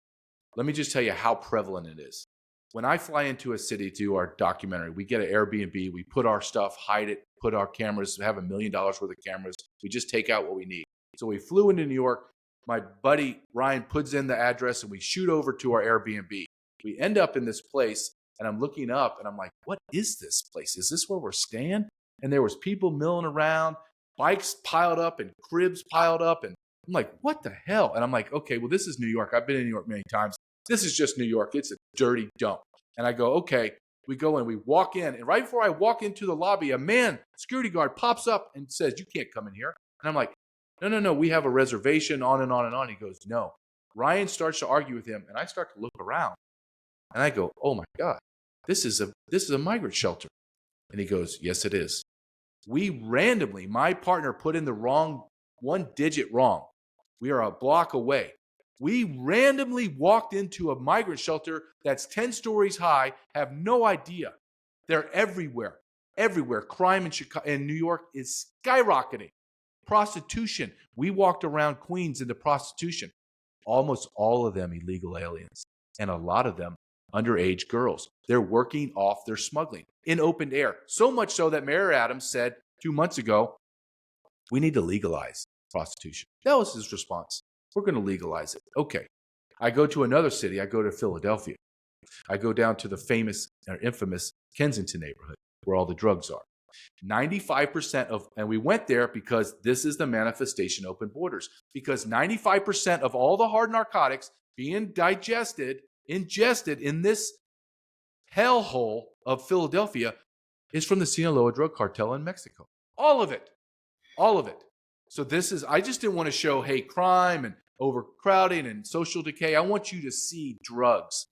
Let me just tell you how prevalent it is. When I fly into a city to do our documentary, we get an Airbnb, we put our stuff, hide it, put our cameras, have $1 million worth of cameras. We just take out what we need. So we flew into New York. My buddy Ryan puts in the address and we shoot over to our Airbnb. We end up in this place and I'm looking up and I'm like, what is this place? Is this where we're staying? And there was people milling around, bikes piled up and cribs piled up. And I'm like, what the hell? And I'm like, okay, well, this is New York. I've been in New York many times. This is just New York. It's a dirty dump. And I go, okay. We go in, we walk in. And right before I walk into the lobby, a man, security guard, pops up and says, you can't come in here. And I'm like, no, we have a reservation, on and on and on. He goes, no. Ryan starts to argue with him. And I start to look around. And I go, oh my God, this is a migrant shelter. And he goes, yes, it is. We randomly, my partner put in the wrong, one digit wrong. We are a block away. We randomly walked into a migrant shelter that's 10 stories high, have no idea. They're everywhere, everywhere. Crime in New York is skyrocketing. Prostitution. We walked around Queens into prostitution. Almost all of them illegal aliens, and a lot of them underage girls. They're working off their smuggling in open air. So much so that Mayor Adams said 2 months ago, we need to legalize prostitution. That was his response. We're going to legalize it. Okay. I go to another city. I go to Philadelphia. I go down to the famous or infamous Kensington neighborhood where all the drugs are. 95% of, and we went there because this is the manifestation open borders, because 95% of all the hard narcotics being ingested in this hellhole of Philadelphia is from the Sinaloa drug cartel in Mexico. All of it. So I just didn't want to show hate crime and overcrowding and social decay. I want you to see drugs.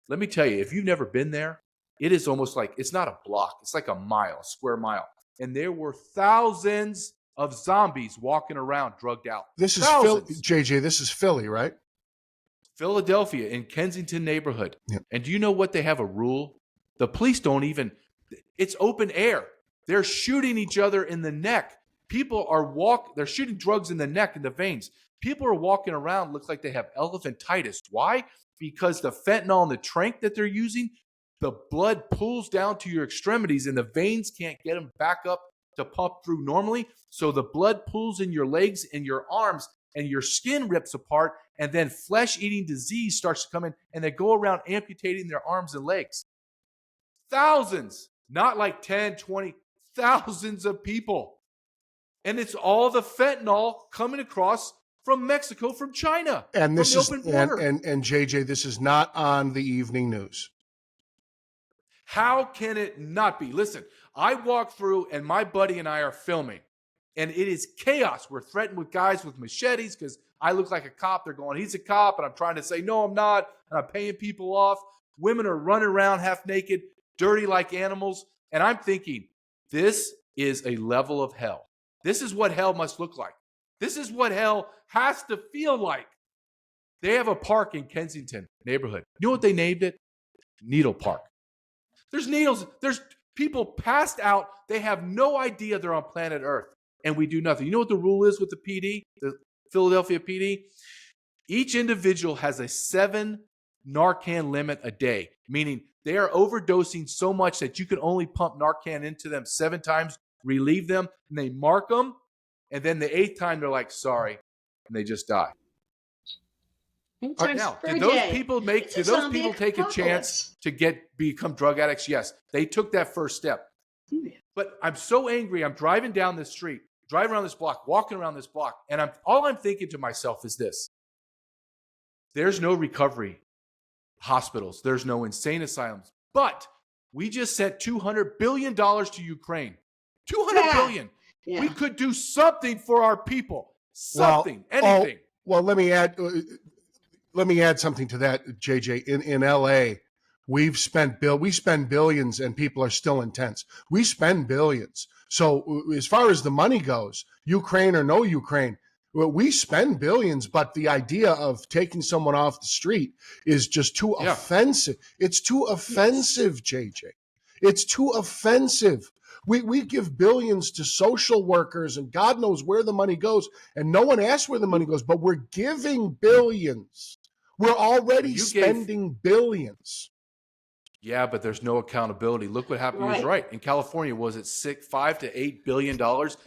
Let me tell you, if you've never been there, it is almost like, it's not a block. It's like a square mile. And there were thousands of zombies walking around drugged out. This is Philly, JJ. This is Philly, right? Philadelphia in Kensington neighborhood. Yep. And do you know what? They have a rule. The police don't even, it's open air. They're shooting each other in the neck. People are they're shooting drugs in the neck, in the veins. People are walking around, looks like they have elephantitis. Why? Because the fentanyl and the tranq that they're using, the blood pulls down to your extremities and the veins can't get them back up to pump through normally. So the blood pulls in your legs and your arms and your skin rips apart, and then flesh-eating disease starts to come in, and they go around amputating their arms and legs. Thousands, not like 10, 20, thousands of people. And it's all the fentanyl coming across from Mexico, from China, And this from is the open border. and JJ, this is not on the evening news. How can it not be? Listen, I walk through and my buddy and I are filming, and it is chaos. We're threatened with guys with machetes because I look like a cop. They're going, he's a cop. And I'm trying to say, no, I'm not. And I'm paying people off. Women are running around half naked, dirty like animals. And I'm thinking, this is a level of hell. This is what hell must look like. This is what hell has to feel like. They have a park in Kensington neighborhood. You know what they named it? Needle Park. There's needles. There's people passed out. They have no idea they're on planet Earth, and we do nothing. You know what the rule is with the PD, the Philadelphia PD? Each individual has a 7 Narcan limit a day, meaning they are overdosing so much that you can only pump Narcan into them 7 times, relieve them, and they mark them, and then the 8th time they're like, sorry, and they just die. Now, did those people take a chance to become drug addicts? Yes, they took that first step. But I'm so angry. I'm driving down this street, driving around this block, walking around this block, and all I'm thinking to myself is this: there's no recovery hospitals, there's no insane asylums, but we just sent $200 billion to Ukraine. $200 billion. Yeah. We could do something for our people. Anything. Well, let me add something to that, JJ. In LA, we spend billions and people are still intense. We spend billions. So as far as the money goes, Ukraine or no Ukraine, we spend billions, but the idea of taking someone off the street is just too offensive. It's too offensive, JJ. It's too offensive. We give billions to social workers and God knows where the money goes, and no one asks where the money goes, but we're giving billions. We're already spending billions. Yeah, but there's no accountability. Look what happened. He was right. In California, was it $5 to $8 billion,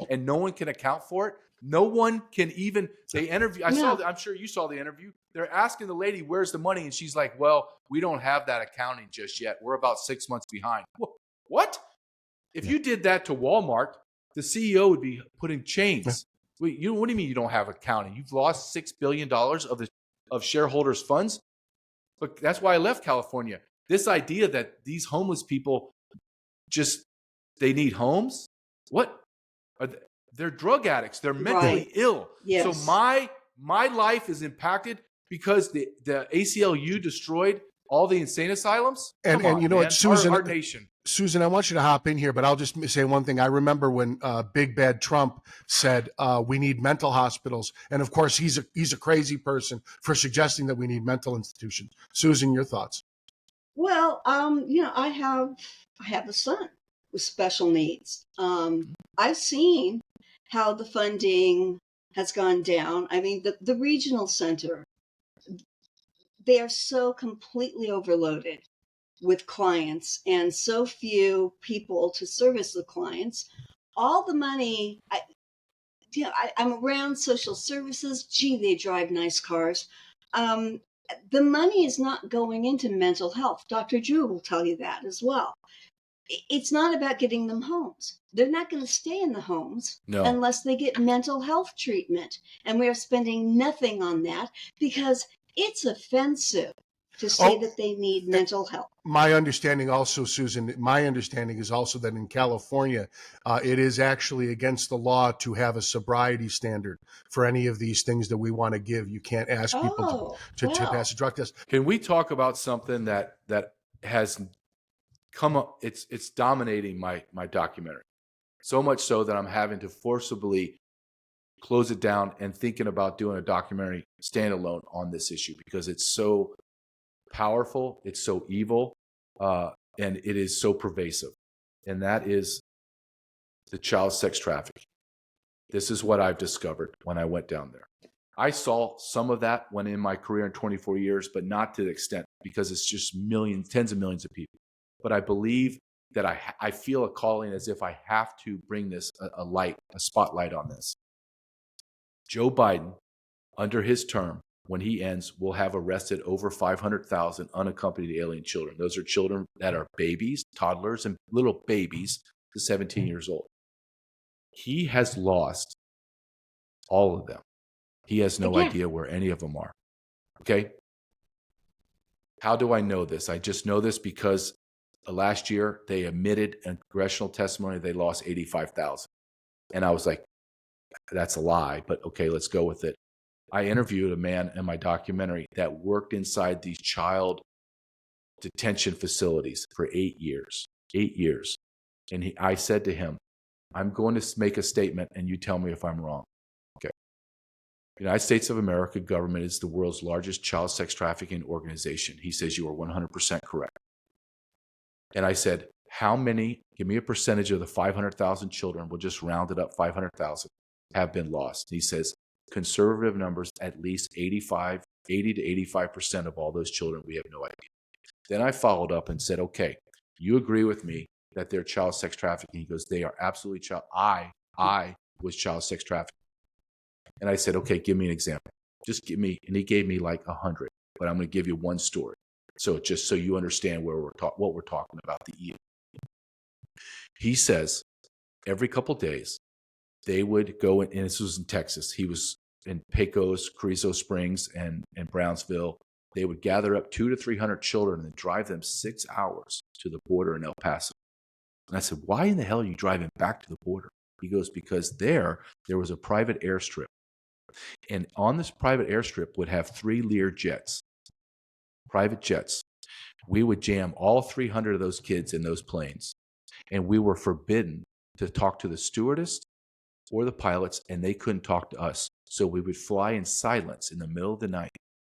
and no one can account for it? No one can even. They interview. I'm sure you saw the interview. They're asking the lady, "Where's the money?" And she's like, "Well, we don't have that accounting just yet. We're about 6 months behind." What? If you did that to Walmart, the CEO would be put in chains. Wait, what do you mean you don't have accounting? You've lost $6 billion of shareholders' funds. But that's why I left California. This idea that these homeless people they need homes. What? They're drug addicts. They're mentally ill. Yes. So my life is impacted because the ACLU destroyed all the insane asylums. And you know what, Susan, our nation. Susan, I want you to hop in here, but I'll just say one thing. I remember when Big Bad Trump said we need mental hospitals, and of course he's a crazy person for suggesting that we need mental institutions. Susan, your thoughts? Well, I have a son with special needs. I've seen how the funding has gone down. I mean, the regional center, they are so completely overloaded with clients and so few people to service the clients. All the money, I'm around social services. Gee, they drive nice cars. The money is not going into mental health. Dr. Drew will tell you that as well. It's not about getting them homes. They're not going to stay in the homes unless they get mental health treatment. And we are spending nothing on that because it's offensive to say that they need mental health. My understanding also, Susan, is also that in California, it is actually against the law to have a sobriety standard for any of these things that we want to give. You can't ask people to pass a drug test. Can we talk about something that has come up? It's dominating my documentary, so much so that I'm having to forcibly close it down and thinking about doing a documentary standalone on this issue because it's so powerful, it's so evil, and it is so pervasive. And that is the child sex trafficking. This is what I've discovered when I went down there. I saw some of that when in my career in 24 years, but not to the extent because it's just millions, tens of millions of people. But I believe that I feel a calling as if I have to bring this a spotlight on this. Joe Biden, under his term, when he ends, will have arrested over 500,000 unaccompanied alien children. Those are children that are babies, toddlers, and little babies to 17 years old. He has lost all of them. He has no Again. idea where any of them are. Okay. How do I know this? I just know this because last year they admitted in congressional testimony they lost 85,000. And I was like, that's a lie, but okay, let's go with it. I interviewed a man in my documentary that worked inside these child detention facilities for 8 years. 8 years. And I said to him, I'm going to make a statement and you tell me if I'm wrong. Okay. The United States of America government is the world's largest child sex trafficking organization. He says you are 100% correct. And I said, how many, give me a percentage of the 500,000 children, we'll just round it up, 500,000 have been lost. He says, conservative numbers, at least 80 to 85% of all those children, we have no idea. Then I followed up and said, okay, you agree with me that they're child sex trafficking? He goes, they are absolutely child. I was child sex trafficking. And I said, okay, give me an example. Just give me, and he gave me like 100, but I'm going to give you one story. So just so you understand where what we're talking about, the evil. He says every couple days they would go in, and this was in Texas. He was in Pecos, Carrizo Springs, and Brownsville. They would gather up 200 to 300 children and drive them 6 hours to the border in El Paso. And I said, why in the hell are you driving back to the border? He goes, because there was a private airstrip. And on this private airstrip would have 3 Lear jets, private jets. We would jam all 300 of those kids in those planes. And we were forbidden to talk to the stewardess or the pilots, and they couldn't talk to us. So we would fly in silence in the middle of the night,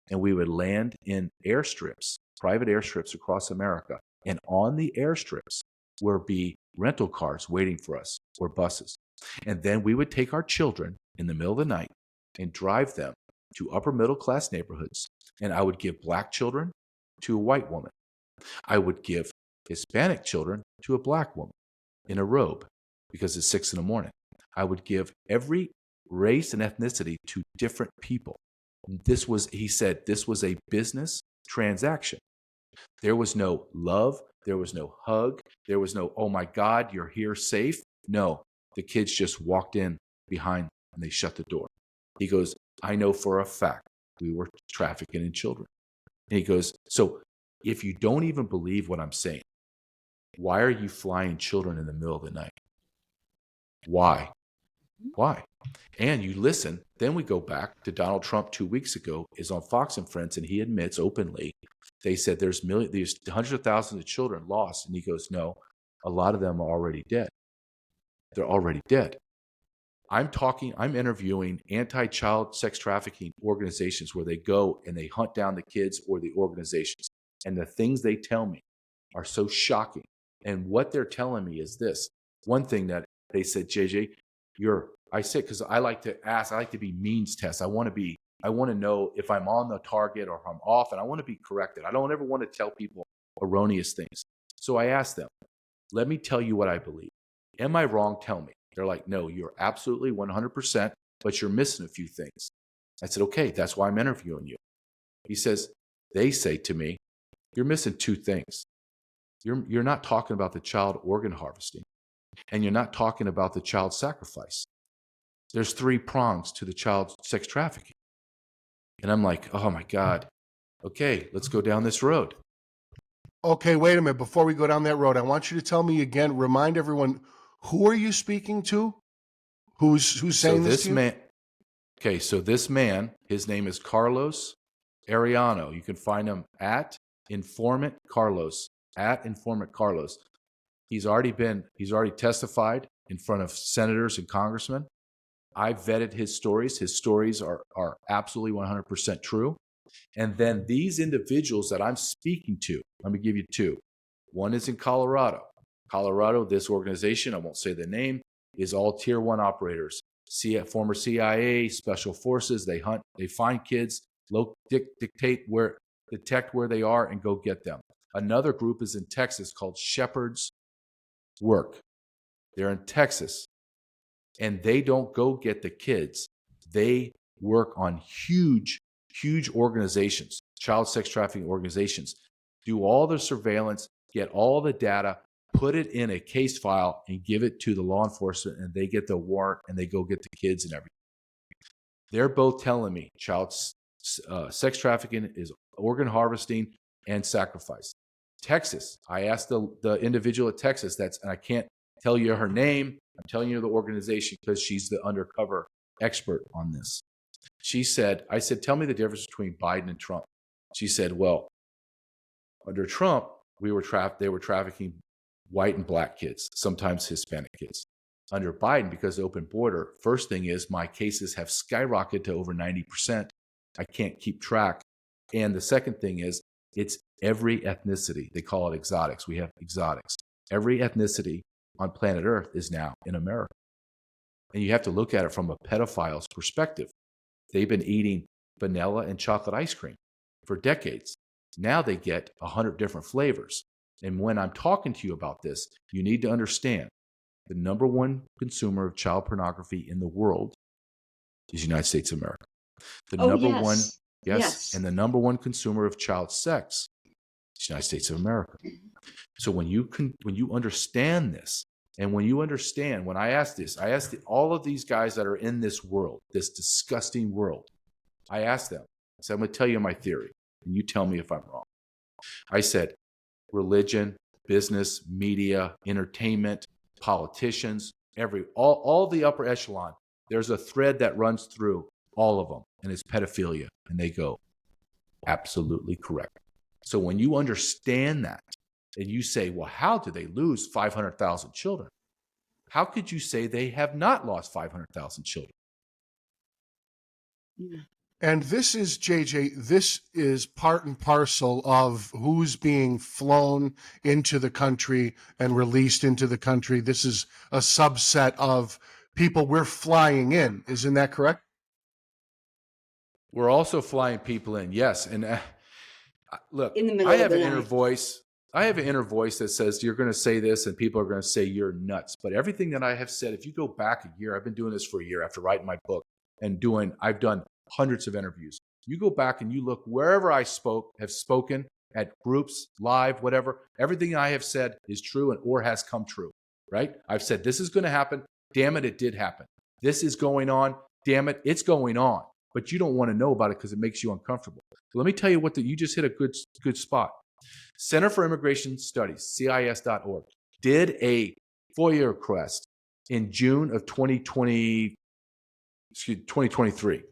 and we would land in airstrips, private airstrips across America. And on the airstrips would be rental cars waiting for us, or buses. And then we would take our children in the middle of the night and drive them to upper middle class neighborhoods. And I would give black children to a white woman. I would give Hispanic children to a black woman in a robe because it's 6 a.m. I would give every race and ethnicity to different people. He said, this was a business transaction. There was no love. There was no hug. There was no, oh my God, you're here safe. No, the kids just walked in behind and they shut the door. He goes, I know for a fact we were trafficking in children. And he goes, so if you don't even believe what I'm saying, why are you flying children in the middle of the night? Why? Why? And you listen, then we go back to Donald Trump 2 weeks ago is on Fox and Friends, and he admits openly, they said there's hundreds of thousands of children lost. And he goes, no, a lot of them are already dead. They're already dead. I'm interviewing anti-child sex trafficking organizations where they go and they hunt down the kids or the organizations. And the things they tell me are so shocking. And what they're telling me is this. One thing that they said, JJ, I said, because I like to be means test. I want to know if I'm on the target or if I'm off, and I want to be corrected. I don't ever want to tell people erroneous things. So I asked them, let me tell you what I believe. Am I wrong? Tell me. They're like, no, you're absolutely 100%, but you're missing a few things. I said, okay, that's why I'm interviewing you. He says, they say to me, you're missing 2 things. You're not talking about the child organ harvesting, and you're not talking about the child sacrifice. There's 3 prongs to the child sex trafficking. And I'm like, oh my God. Okay, let's go down this road. Okay, wait a minute. Before we go down that road, I want you to tell me again, remind everyone, who are you speaking to? Who's saying this to you? Man, okay, so this man, his name is Carlos Arellano. You can find him at Informant Carlos, He's already testified in front of senators and congressmen. I vetted his stories. His stories are absolutely 100% true. And then these individuals that I'm speaking to, let me give you 2. One is in Colorado. This organization, I won't say the name, is all tier 1 operators. Former CIA, special forces, they hunt, they find kids, detect where they are and go get them. Another group is in Texas called Shepherd's Work. They're in Texas, and they don't go get the kids. They work on huge organizations, child sex trafficking organizations, do all the surveillance, get all the data, put it in a case file, and give it to the law enforcement, and they get the warrant, and they go get the kids and everything. They're both telling me sex trafficking is organ harvesting and sacrifice. Texas, I asked the individual at Texas, and I can't tell you her name. I'm telling you the organization because she's the undercover expert on this. I said, tell me the difference between Biden and Trump. She said, well, under Trump, they were trafficking white and black kids, sometimes Hispanic kids. Under Biden, because of the open border, first thing is my cases have skyrocketed to over 90%. I can't keep track. And the second thing is it's every ethnicity. They call it exotics. We have exotics. Every ethnicity on planet Earth is now in America. And you have to look at it from a pedophile's perspective. They've been eating vanilla and chocolate ice cream for decades. Now they get 100 different flavors. And when I'm talking to you about this, you need to understand the number one consumer of child pornography in the world is the United States of America. The number one, yes, and the number one consumer of child sex is the United States of America. So when you understand this, and when I asked all of these guys that are in this world, this disgusting world, I asked them, I said, I'm going to tell you my theory, and you tell me if I'm wrong. I said, religion, business, media, entertainment, politicians, all the upper echelon, there's a thread that runs through all of them, and it's pedophilia. And they go, absolutely correct. So when you understand that, and you say, well, how did they lose 500,000 children? How could you say they have not lost 500,000 children? And this is, JJ, this is part and parcel of who's being flown into the country and released into the country. This is a subset of people we're flying in. Isn't that correct? We're also flying people in, yes. And look, In the middle I of have the an night. inner voice. I have an inner voice that says you're going to say this and people are going to say you're nuts. But everything that I have said, if you go back a year, I've been doing this for a year after writing my book and I've done hundreds of interviews. You go back and you look wherever I have spoken at groups, live, whatever, everything I have said is true or has come true, right? I've said this is going to happen. Damn it, it did happen. This is going on. Damn it, it's going on. But you don't want to know about it because it makes you uncomfortable. So let me tell you you just hit a good spot. Center for Immigration Studies, CIS.org, did a FOIA request in June of 2023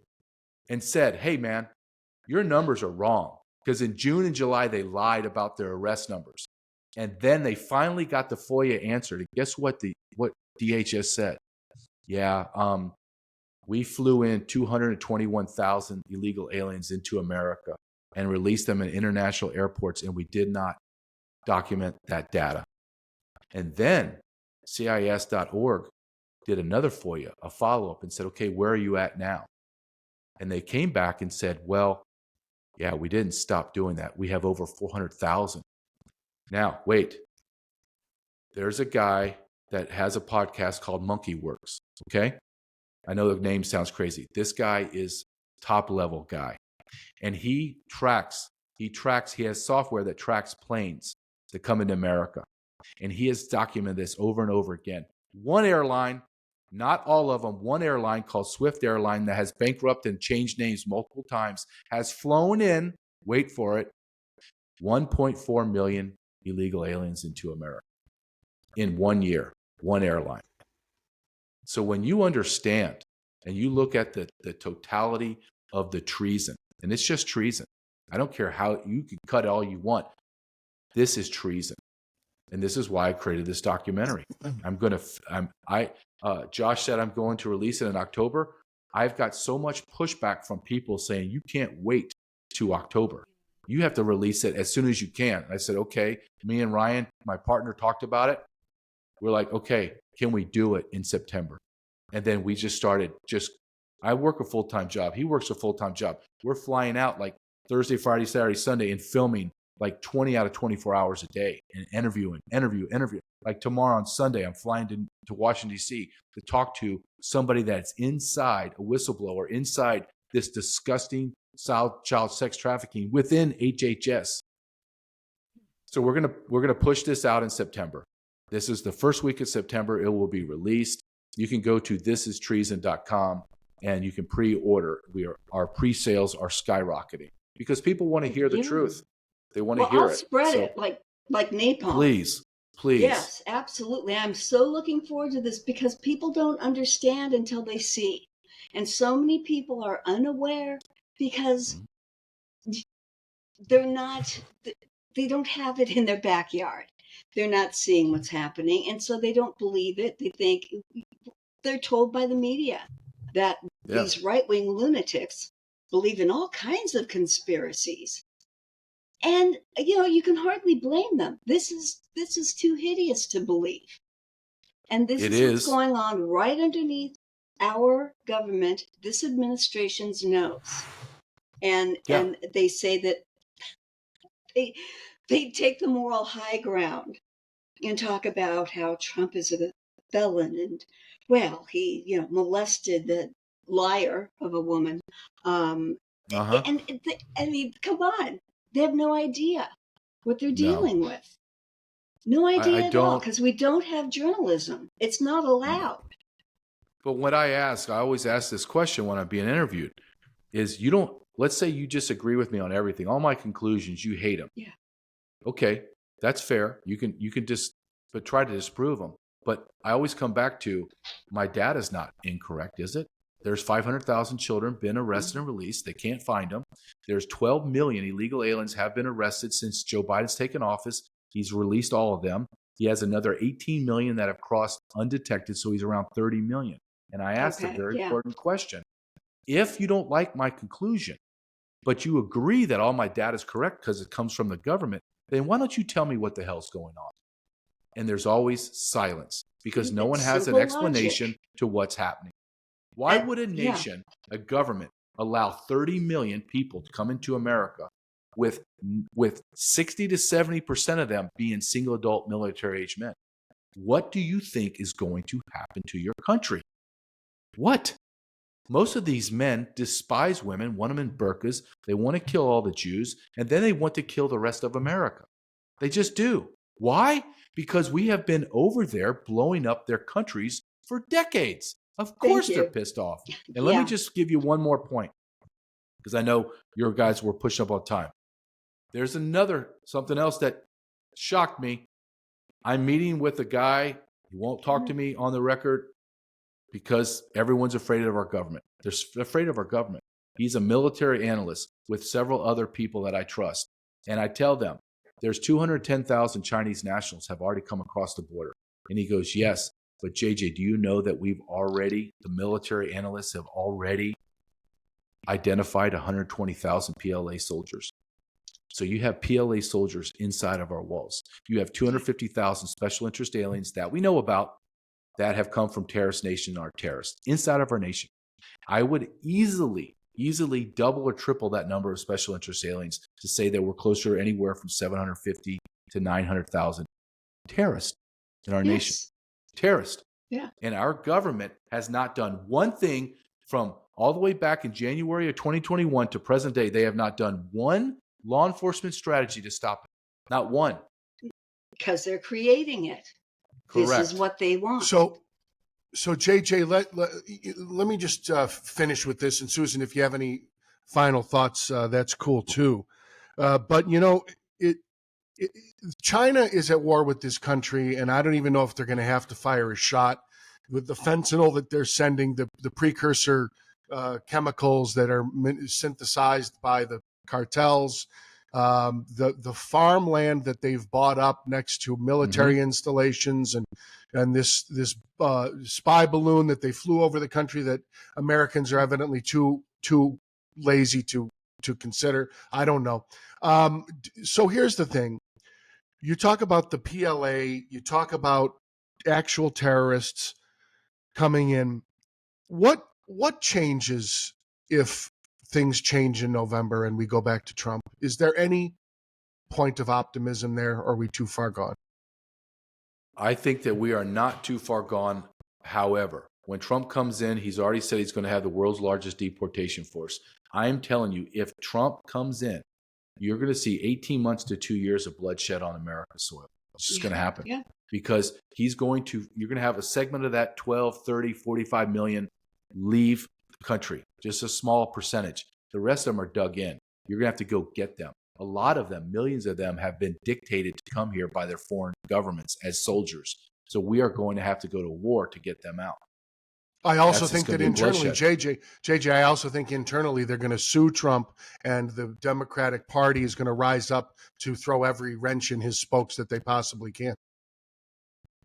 and said, hey, man, your numbers are wrong. Because in June and July, they lied about their arrest numbers. And then they finally got the FOIA answered. And guess what DHS said? Yeah, we flew in 221,000 illegal aliens into America and released them in international airports, and we did not document that data. And then CIS.org did another FOIA, a follow-up, and said, okay, where are you at now? And they came back and said, well, yeah, we didn't stop doing that. We have over 400,000. Now, wait. There's a guy that has a podcast called Monkey Works, okay? I know the name sounds crazy. This guy is top-level guy. And he has software that tracks planes that come into America. And he has documented this over and over again. One airline, not all of them, one airline called Swift Airline that has bankrupted and changed names multiple times, has flown in, wait for it, 1.4 million illegal aliens into America in 1 year, one airline. So when you understand and you look at the totality of the treason, and it's just treason. I don't care how you can cut all you want. This is treason. And this is why I created this documentary. Josh said I'm going to release it in October. I've got so much pushback from people saying you can't wait to October. You have to release it as soon as you can. I said, okay. Me and Ryan, my partner, talked about it. We're like, okay, can we do it in September? And then we just started I work a full-time job. He works a full-time job. We're flying out like Thursday, Friday, Saturday, Sunday and filming like 20 out of 24 hours a day and interview. Like tomorrow on Sunday, I'm flying to Washington, D.C. to talk to somebody that's inside, a whistleblower, inside this disgusting child sex trafficking within HHS. So we're gonna push this out in September. This is the first week of September. It will be released. You can go to thisistreason.com and you can pre-order. Our pre-sales are skyrocketing because people want to hear the truth. They want to Well, hear I'll it. spread So it like napalm. please. Yes, absolutely. I'm so looking forward to this because people don't understand until they see. And so many people are unaware because they're not, they don't have it in their backyard. They're not seeing what's happening. And so they don't believe it. They think they're told by the media that Yeah. these right-wing lunatics believe in all kinds of conspiracies. And you can hardly blame them. This is too hideous to believe. And this is what's going on right underneath our government, this administration's nose. And they say that they take the moral high ground and talk about how Trump is a felon and he molested the liar of a woman. And I mean, come on, they have no idea what they're dealing with. No idea at all, because we don't have journalism. It's not allowed. But when I always ask this question when I'm being interviewed, is let's say you disagree with me on everything, all my conclusions, you hate them. Yeah. Okay, that's fair. You can but try to disprove them. But I always come back to my data is not incorrect, is it? There's 500,000 children been arrested and released. They can't find them. There's 12 million illegal aliens have been arrested since Joe Biden's taken office. He's released all of them. He has another 18 million that have crossed undetected, so he's around 30 million. And I asked a very important question. If you don't like my conclusion, but you agree that all my data is correct because it comes from the government, then why don't you tell me what the hell's going on? And there's always silence because no one has an explanation to what's happening. Why would a nation, a government, allow 30 million people to come into America with 60 to 70% of them being single adult military age men? What do you think is going to happen to your country? What? Most of these men despise women, want them in burqas. They want to kill all the Jews, and then they want to kill the rest of America. They just do. Why? Because we have been over there blowing up their countries for decades. Of course they're pissed off. And let me just give you one more point, because I know your guys were pushing up on time. There's something else that shocked me. I'm meeting with a guy. He won't talk to me on the record because everyone's afraid of our government. They're afraid of our government. He's a military analyst with several other people that I trust. And I tell them, there's 210,000 Chinese nationals have already come across the border. And he goes, yes, but JJ, do you know that the military analysts have already identified 120,000 PLA soldiers? So you have PLA soldiers inside of our walls. You have 250,000 special interest aliens that we know about that have come from terrorist nation or terrorists inside of our nation. I would easily double or triple that number of special interest aliens to say that we're closer anywhere from 750 to 900,000 terrorists in our nation. Terrorists. Yeah. And our government has not done one thing from all the way back in January of 2021 to present day. They have not done one law enforcement strategy to stop it. Not one. Because they're creating it. Correct. This is what they want. So JJ, let me just finish with this. And Susan, if you have any final thoughts, that's cool too. But China is at war with this country, and I don't even know if they're going to have to fire a shot with the fentanyl that they're sending, the precursor chemicals that are synthesized by the cartels, the farmland that they've bought up next to military installations, and this spy balloon that they flew over the country that Americans are evidently too lazy to consider. I don't know. So here's the thing. You talk about the PLA, you talk about actual terrorists coming in. What changes if things change in November and we go back to Trump? Is there any point of optimism there, or are we too far gone? I think that we are not too far gone. However, when Trump comes in, he's already said he's going to have the world's largest deportation force. I am telling you, if Trump comes in, you're going to see 18 months to 2 years of bloodshed on America's soil. It's just going to happen. Yeah. Because you're going to have a segment of that 12, 30, 45 million leave country, just a small percentage. The rest of them are dug in. You're going to have to go get them. A lot of them, millions of them, have been dictated to come here by their foreign governments as soldiers. So we are going to have to go to war to get them out. I also think that internally, JJ, I also think internally they're going to sue Trump, and the Democratic Party is going to rise up to throw every wrench in his spokes that they possibly can.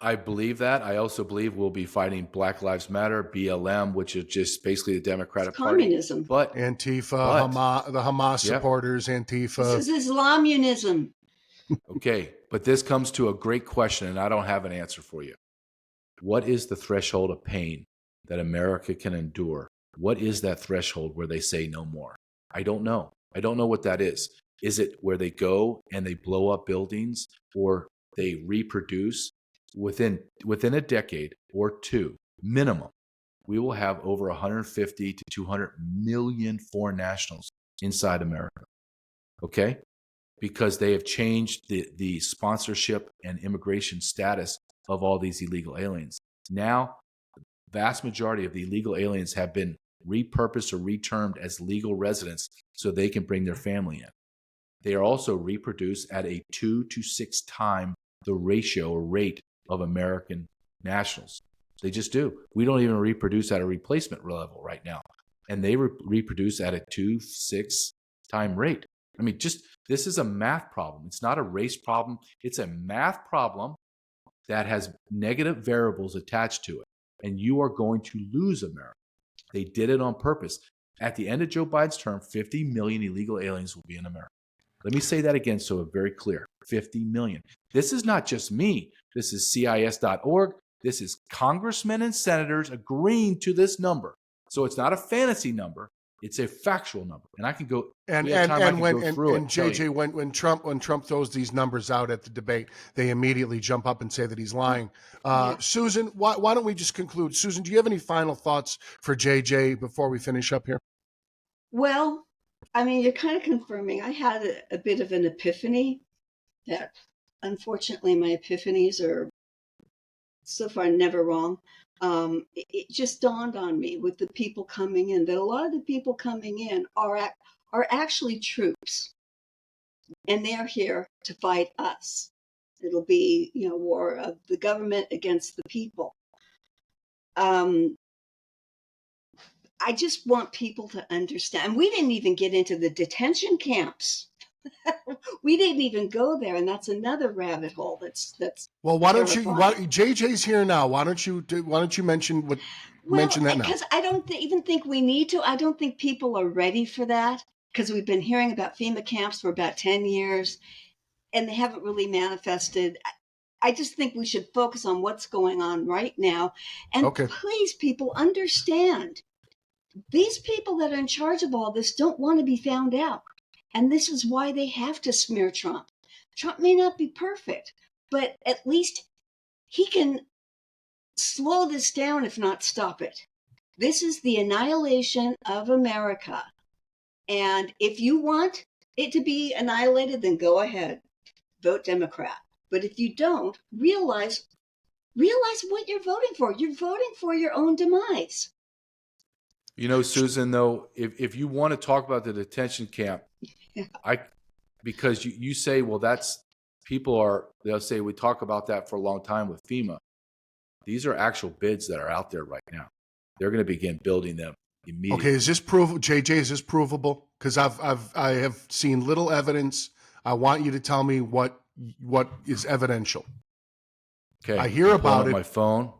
I believe that. I also believe we'll be fighting Black Lives Matter, BLM, which is just basically the Democratic Party. Communism. But Antifa, the Hamas supporters, Antifa. This is Islamunism. Okay, but this comes to a great question, and I don't have an answer for you. What is the threshold of pain that America can endure? What is that threshold where they say no more? I don't know. I don't know what that is. Is it where they go and they blow up buildings, or they reproduce? Within a decade or two, minimum, we will have over 150 to 200 million foreign nationals inside America. Okay? Because they have changed the sponsorship and immigration status of all these illegal aliens. Now, the vast majority of the illegal aliens have been repurposed or retermed as legal residents so they can bring their family in. They are also reproduced at a 2 to 6 times the ratio or rate of American nationals. They just do. We don't even reproduce at a replacement level right now. And they reproduce at a 2-6 time rate. I mean, this is a math problem. It's not a race problem. It's a math problem that has negative variables attached to it. And you are going to lose America. They did it on purpose. At the end of Joe Biden's term, 50 million illegal aliens will be in America. Let me say that again so it's very clear. 50 million. This is not just me. This is CIS.org. This is congressmen and senators agreeing to this number. So it's not a fantasy number. It's a factual number. And I can go JJ, when Trump throws these numbers out at the debate, they immediately jump up and say that he's lying. Susan, why don't we just conclude? Susan, do you have any final thoughts for JJ before we finish up here? Well, I mean, you're kind of confirming. I had a bit of an epiphany that, unfortunately, my epiphanies are so far never wrong. It just dawned on me with the people coming in that a lot of the people coming in are actually troops, and they're here to fight us. It'll be, war of the government against the people. I just want people to understand. We didn't even get into the detention camps. We didn't even go there, and that's another rabbit hole. That's well. Why don't you? JJ's here now. Why don't you mention mention that now? Because I don't even think we need to. I don't think people are ready for that, because we've been hearing about FEMA camps for about 10 years, and they haven't really manifested. I just think we should focus on what's going on right now, and please, people, understand. These people that are in charge of all this don't want to be found out. And this is why they have to smear Trump. Trump may not be perfect, but at least he can slow this down, if not stop it. This is the annihilation of America. And if you want it to be annihilated, then go ahead. Vote Democrat. But if you don't, realize what you're voting for. You're voting for your own demise. Susan, though, if you want to talk about the detention camp, because you say, well, they'll say we talk about that for a long time with FEMA. These are actual bids that are out there right now. They're going to begin building them immediately. Okay, is this provable, JJ? Is this provable? Because I have seen little evidence. I want you to tell me what is evidential. Okay, I hear about it. My phone.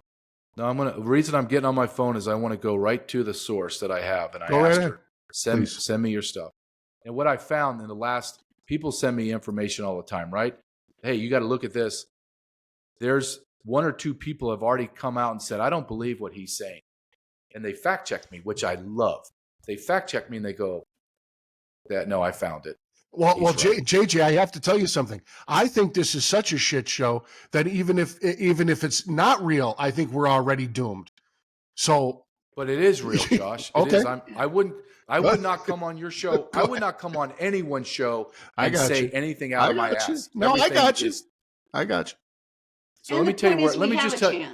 No, the reason I'm getting on my phone is I want to go right to the source that I have, and I asked her, send me your stuff. And what I found in the last, people send me information all the time, right? Hey, you got to look at this. There's 1 or 2 people have already come out and said, I don't believe what he's saying. And they fact check me, which I love. They fact check me and they go, no, I found it. Well, JJ, I have to tell you something. I think this is such a shit show that even if it's not real, I think we're already doomed. So, but it is real, Josh. It is. I would not come on your show. I would not come on anyone's show and say anything out of my ass. No, I got you. I got you. So let me tell you where. Let me just tell you.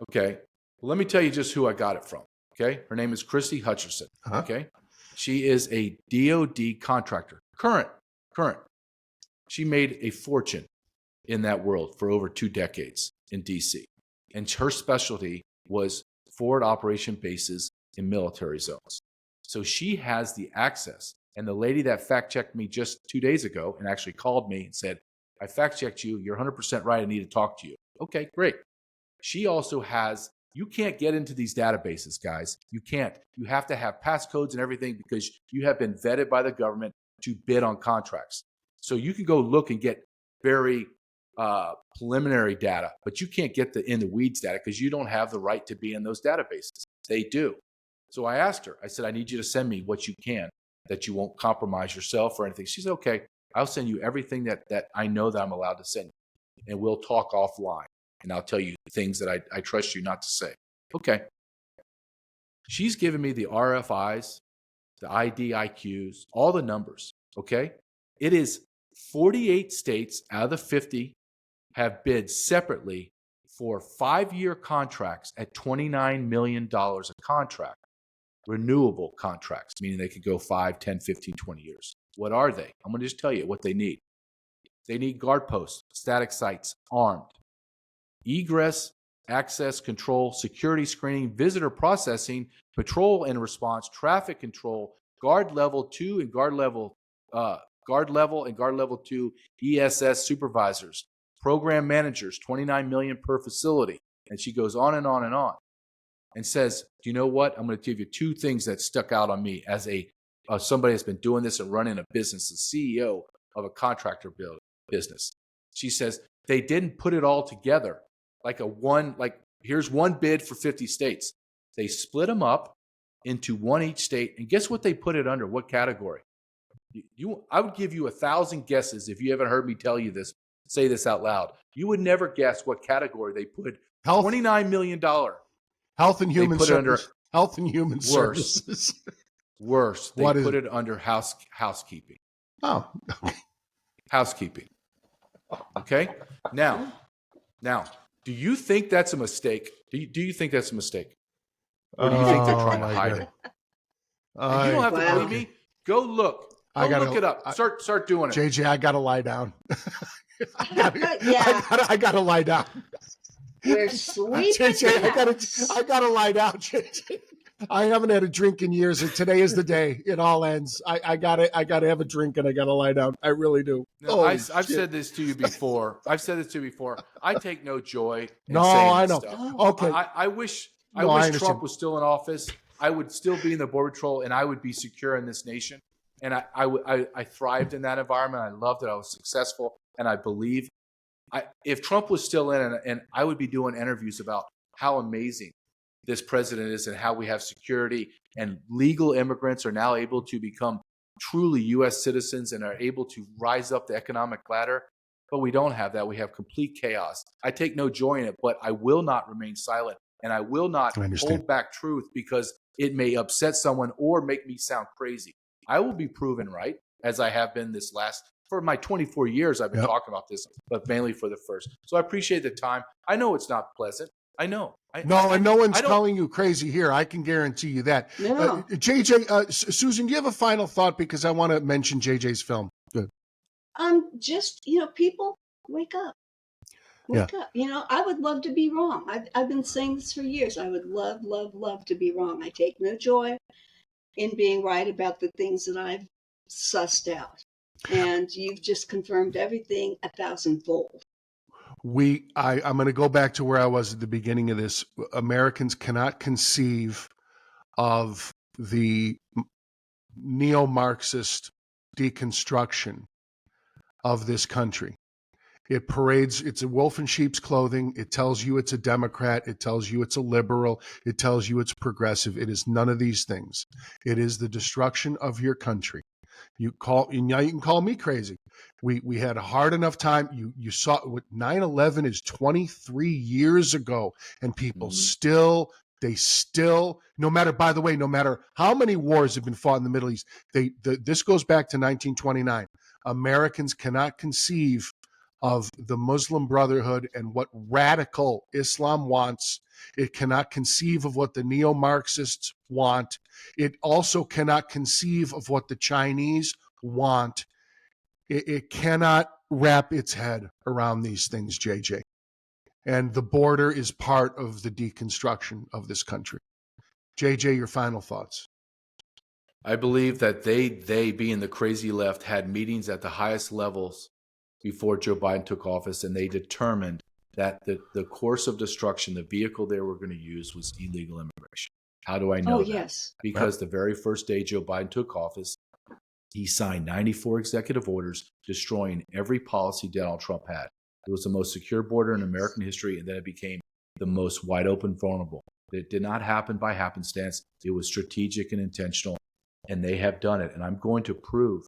Okay. Well, let me tell you just who I got it from. Okay. Her name is Christy Hutcherson. Uh-huh. Okay. She is a DOD contractor. Current. She made a fortune in that world for over 2 decades in DC. And her specialty was forward operation bases in military zones. So she has the access. And the lady that fact checked me just 2 days ago and actually called me and said, I fact checked you. You're 100% right. I need to talk to you. Okay, great. She also has, you can't get into these databases, guys. You can't. You have to have passcodes and everything because you have been vetted by the government to bid on contracts. So you can go look and get very preliminary data, but you can't get the in the weeds data because you don't have the right to be in those databases. They do. So I asked her, I said, I need you to send me what you can that you won't compromise yourself or anything. She said, okay, I'll send you everything that I know that I'm allowed to send you. And we'll talk offline. And I'll tell you things that I trust you not to say. Okay. She's given me the RFIs, the IDIQs, all the numbers. Okay. It is 48 states out of the 50 have bid separately for 5-year contracts at $29 million a contract. Renewable contracts, meaning they could go 5, 10, 15, 20 years. What are they? I'm going to just tell you what they need. They need guard posts, static sites, armed. Egress, access control, security screening, visitor processing, patrol and response, traffic control, guard level 2 and guard level 2 ESS supervisors, program managers, 29 million per facility. And she goes on and on and on and says, do you know what? I'm going to give you 2 things that stuck out on me as somebody that's been doing this and running a business, the CEO of a contractor business. She says, they didn't put it all together. Here's one bid for 50 states. They split them up into one each state. And guess what they put it under? What category? I would give you 1,000 guesses if you haven't heard me tell you this, say this out loud. You would never guess what category they put $29 million. Health and Human Services. Health and Human Worse. Services. Worse. They put it under housekeeping. Oh. Housekeeping. Okay? Now, do you think that's a mistake? Do you think that's a mistake? Or do you think they're trying to hide it? And you don't have to believe me. Go look. Look it up. Start doing it. JJ, I got to lie down. I got to lie down. We're sleeping. JJ, I got to lie down, JJ. I haven't had a drink in years, and today is the day. It all ends. I gotta have a drink, and I gotta lie down. I really do. No, I've said this to you before. I take no joy in saying I know. Stuff. Okay. I wish Trump was still in office. I would still be in the Border Patrol, and I would be secure in this nation. And I thrived in that environment. I loved it. I was successful, and I believe if Trump was still in, and I would be doing interviews about how amazing this president is and how we have security and legal immigrants are now able to become truly U.S. citizens and are able to rise up the economic ladder. But we don't have that. We have complete chaos. I take no joy in it, but I will not remain silent and I will not hold back truth because it may upset someone or make me sound crazy. I will be proven right, as I have been for my 24 years I've been talking about this, but mainly for the first. So I appreciate the time. I know it's not pleasant. I know. No one's calling you crazy here. I can guarantee you that. No. JJ, Susan, do you have a final thought? Because I want to mention JJ's film. Good. Just, people wake up. Wake up. I would love to be wrong. I've been saying this for years. I would love, love, love to be wrong. I take no joy in being right about the things that I've sussed out. And you've just confirmed everything 1,000-fold. I'm going to go back to where I was at the beginning of this. Americans cannot conceive of the neo-Marxist deconstruction of this country. It parades, it's a wolf in sheep's clothing. It tells you it's a Democrat. It tells you it's a liberal. It tells you it's progressive. It is none of these things. It is the destruction of your country. You can call me crazy. We had a hard enough time. You saw what 9/11 is 23 years ago, and people still, no matter how many wars have been fought in the Middle East, this goes back to 1929. Americans cannot conceive of the Muslim Brotherhood and what radical Islam wants. It cannot conceive of what the neo-Marxists want. It also cannot conceive of what the Chinese want. It cannot wrap its head around these things, JJ. And the border is part of the deconstruction of this country. JJ, your final thoughts. I believe that they being the crazy left, had meetings at the highest levels before Joe Biden took office, and they determined that the course of destruction, the vehicle they were going to use, was illegal immigration. How do I know that? Yes. Because the very first day Joe Biden took office, he signed 94 executive orders destroying every policy Donald Trump had. It was the most secure border in American history, and then it became the most wide open, vulnerable. It did not happen by happenstance. It was strategic and intentional, and they have done it. And I'm going to prove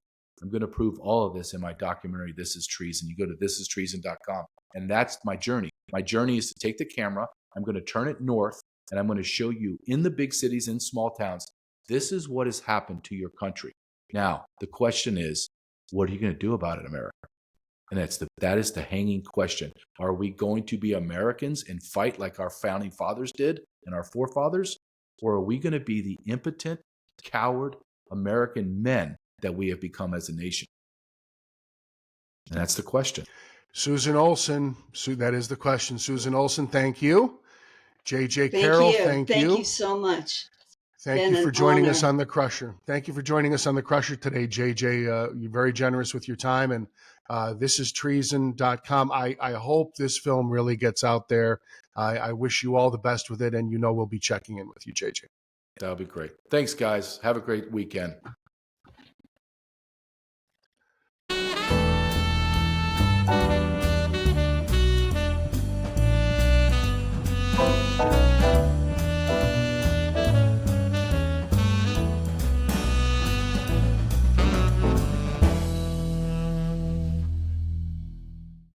all of this in my documentary, This is Treason. You go to thististreason.com, and that's my journey. My journey is to take the camera, I'm going to turn it north, and I'm going to show you in the big cities, in small towns, this is what has happened to your country. Now, the question is, what are you going to do about it, America? And that is the hanging question. Are we going to be Americans and fight like our founding fathers did and our forefathers? Or are we going to be the impotent, coward American men that we have become as a nation? And that's the question. Susan Olson, that is the question. Susan Olson, thank you. JJ Carrell, thank you. Thank you so much. Thank you for joining us on The Crusher. Thank you for joining us on The Crusher today, JJ. You're very generous with your time, and thisistreason.com. I hope this film really gets out there. I wish you all the best with it, and we'll be checking in with you, JJ. That'll be great. Thanks, guys. Have a great weekend.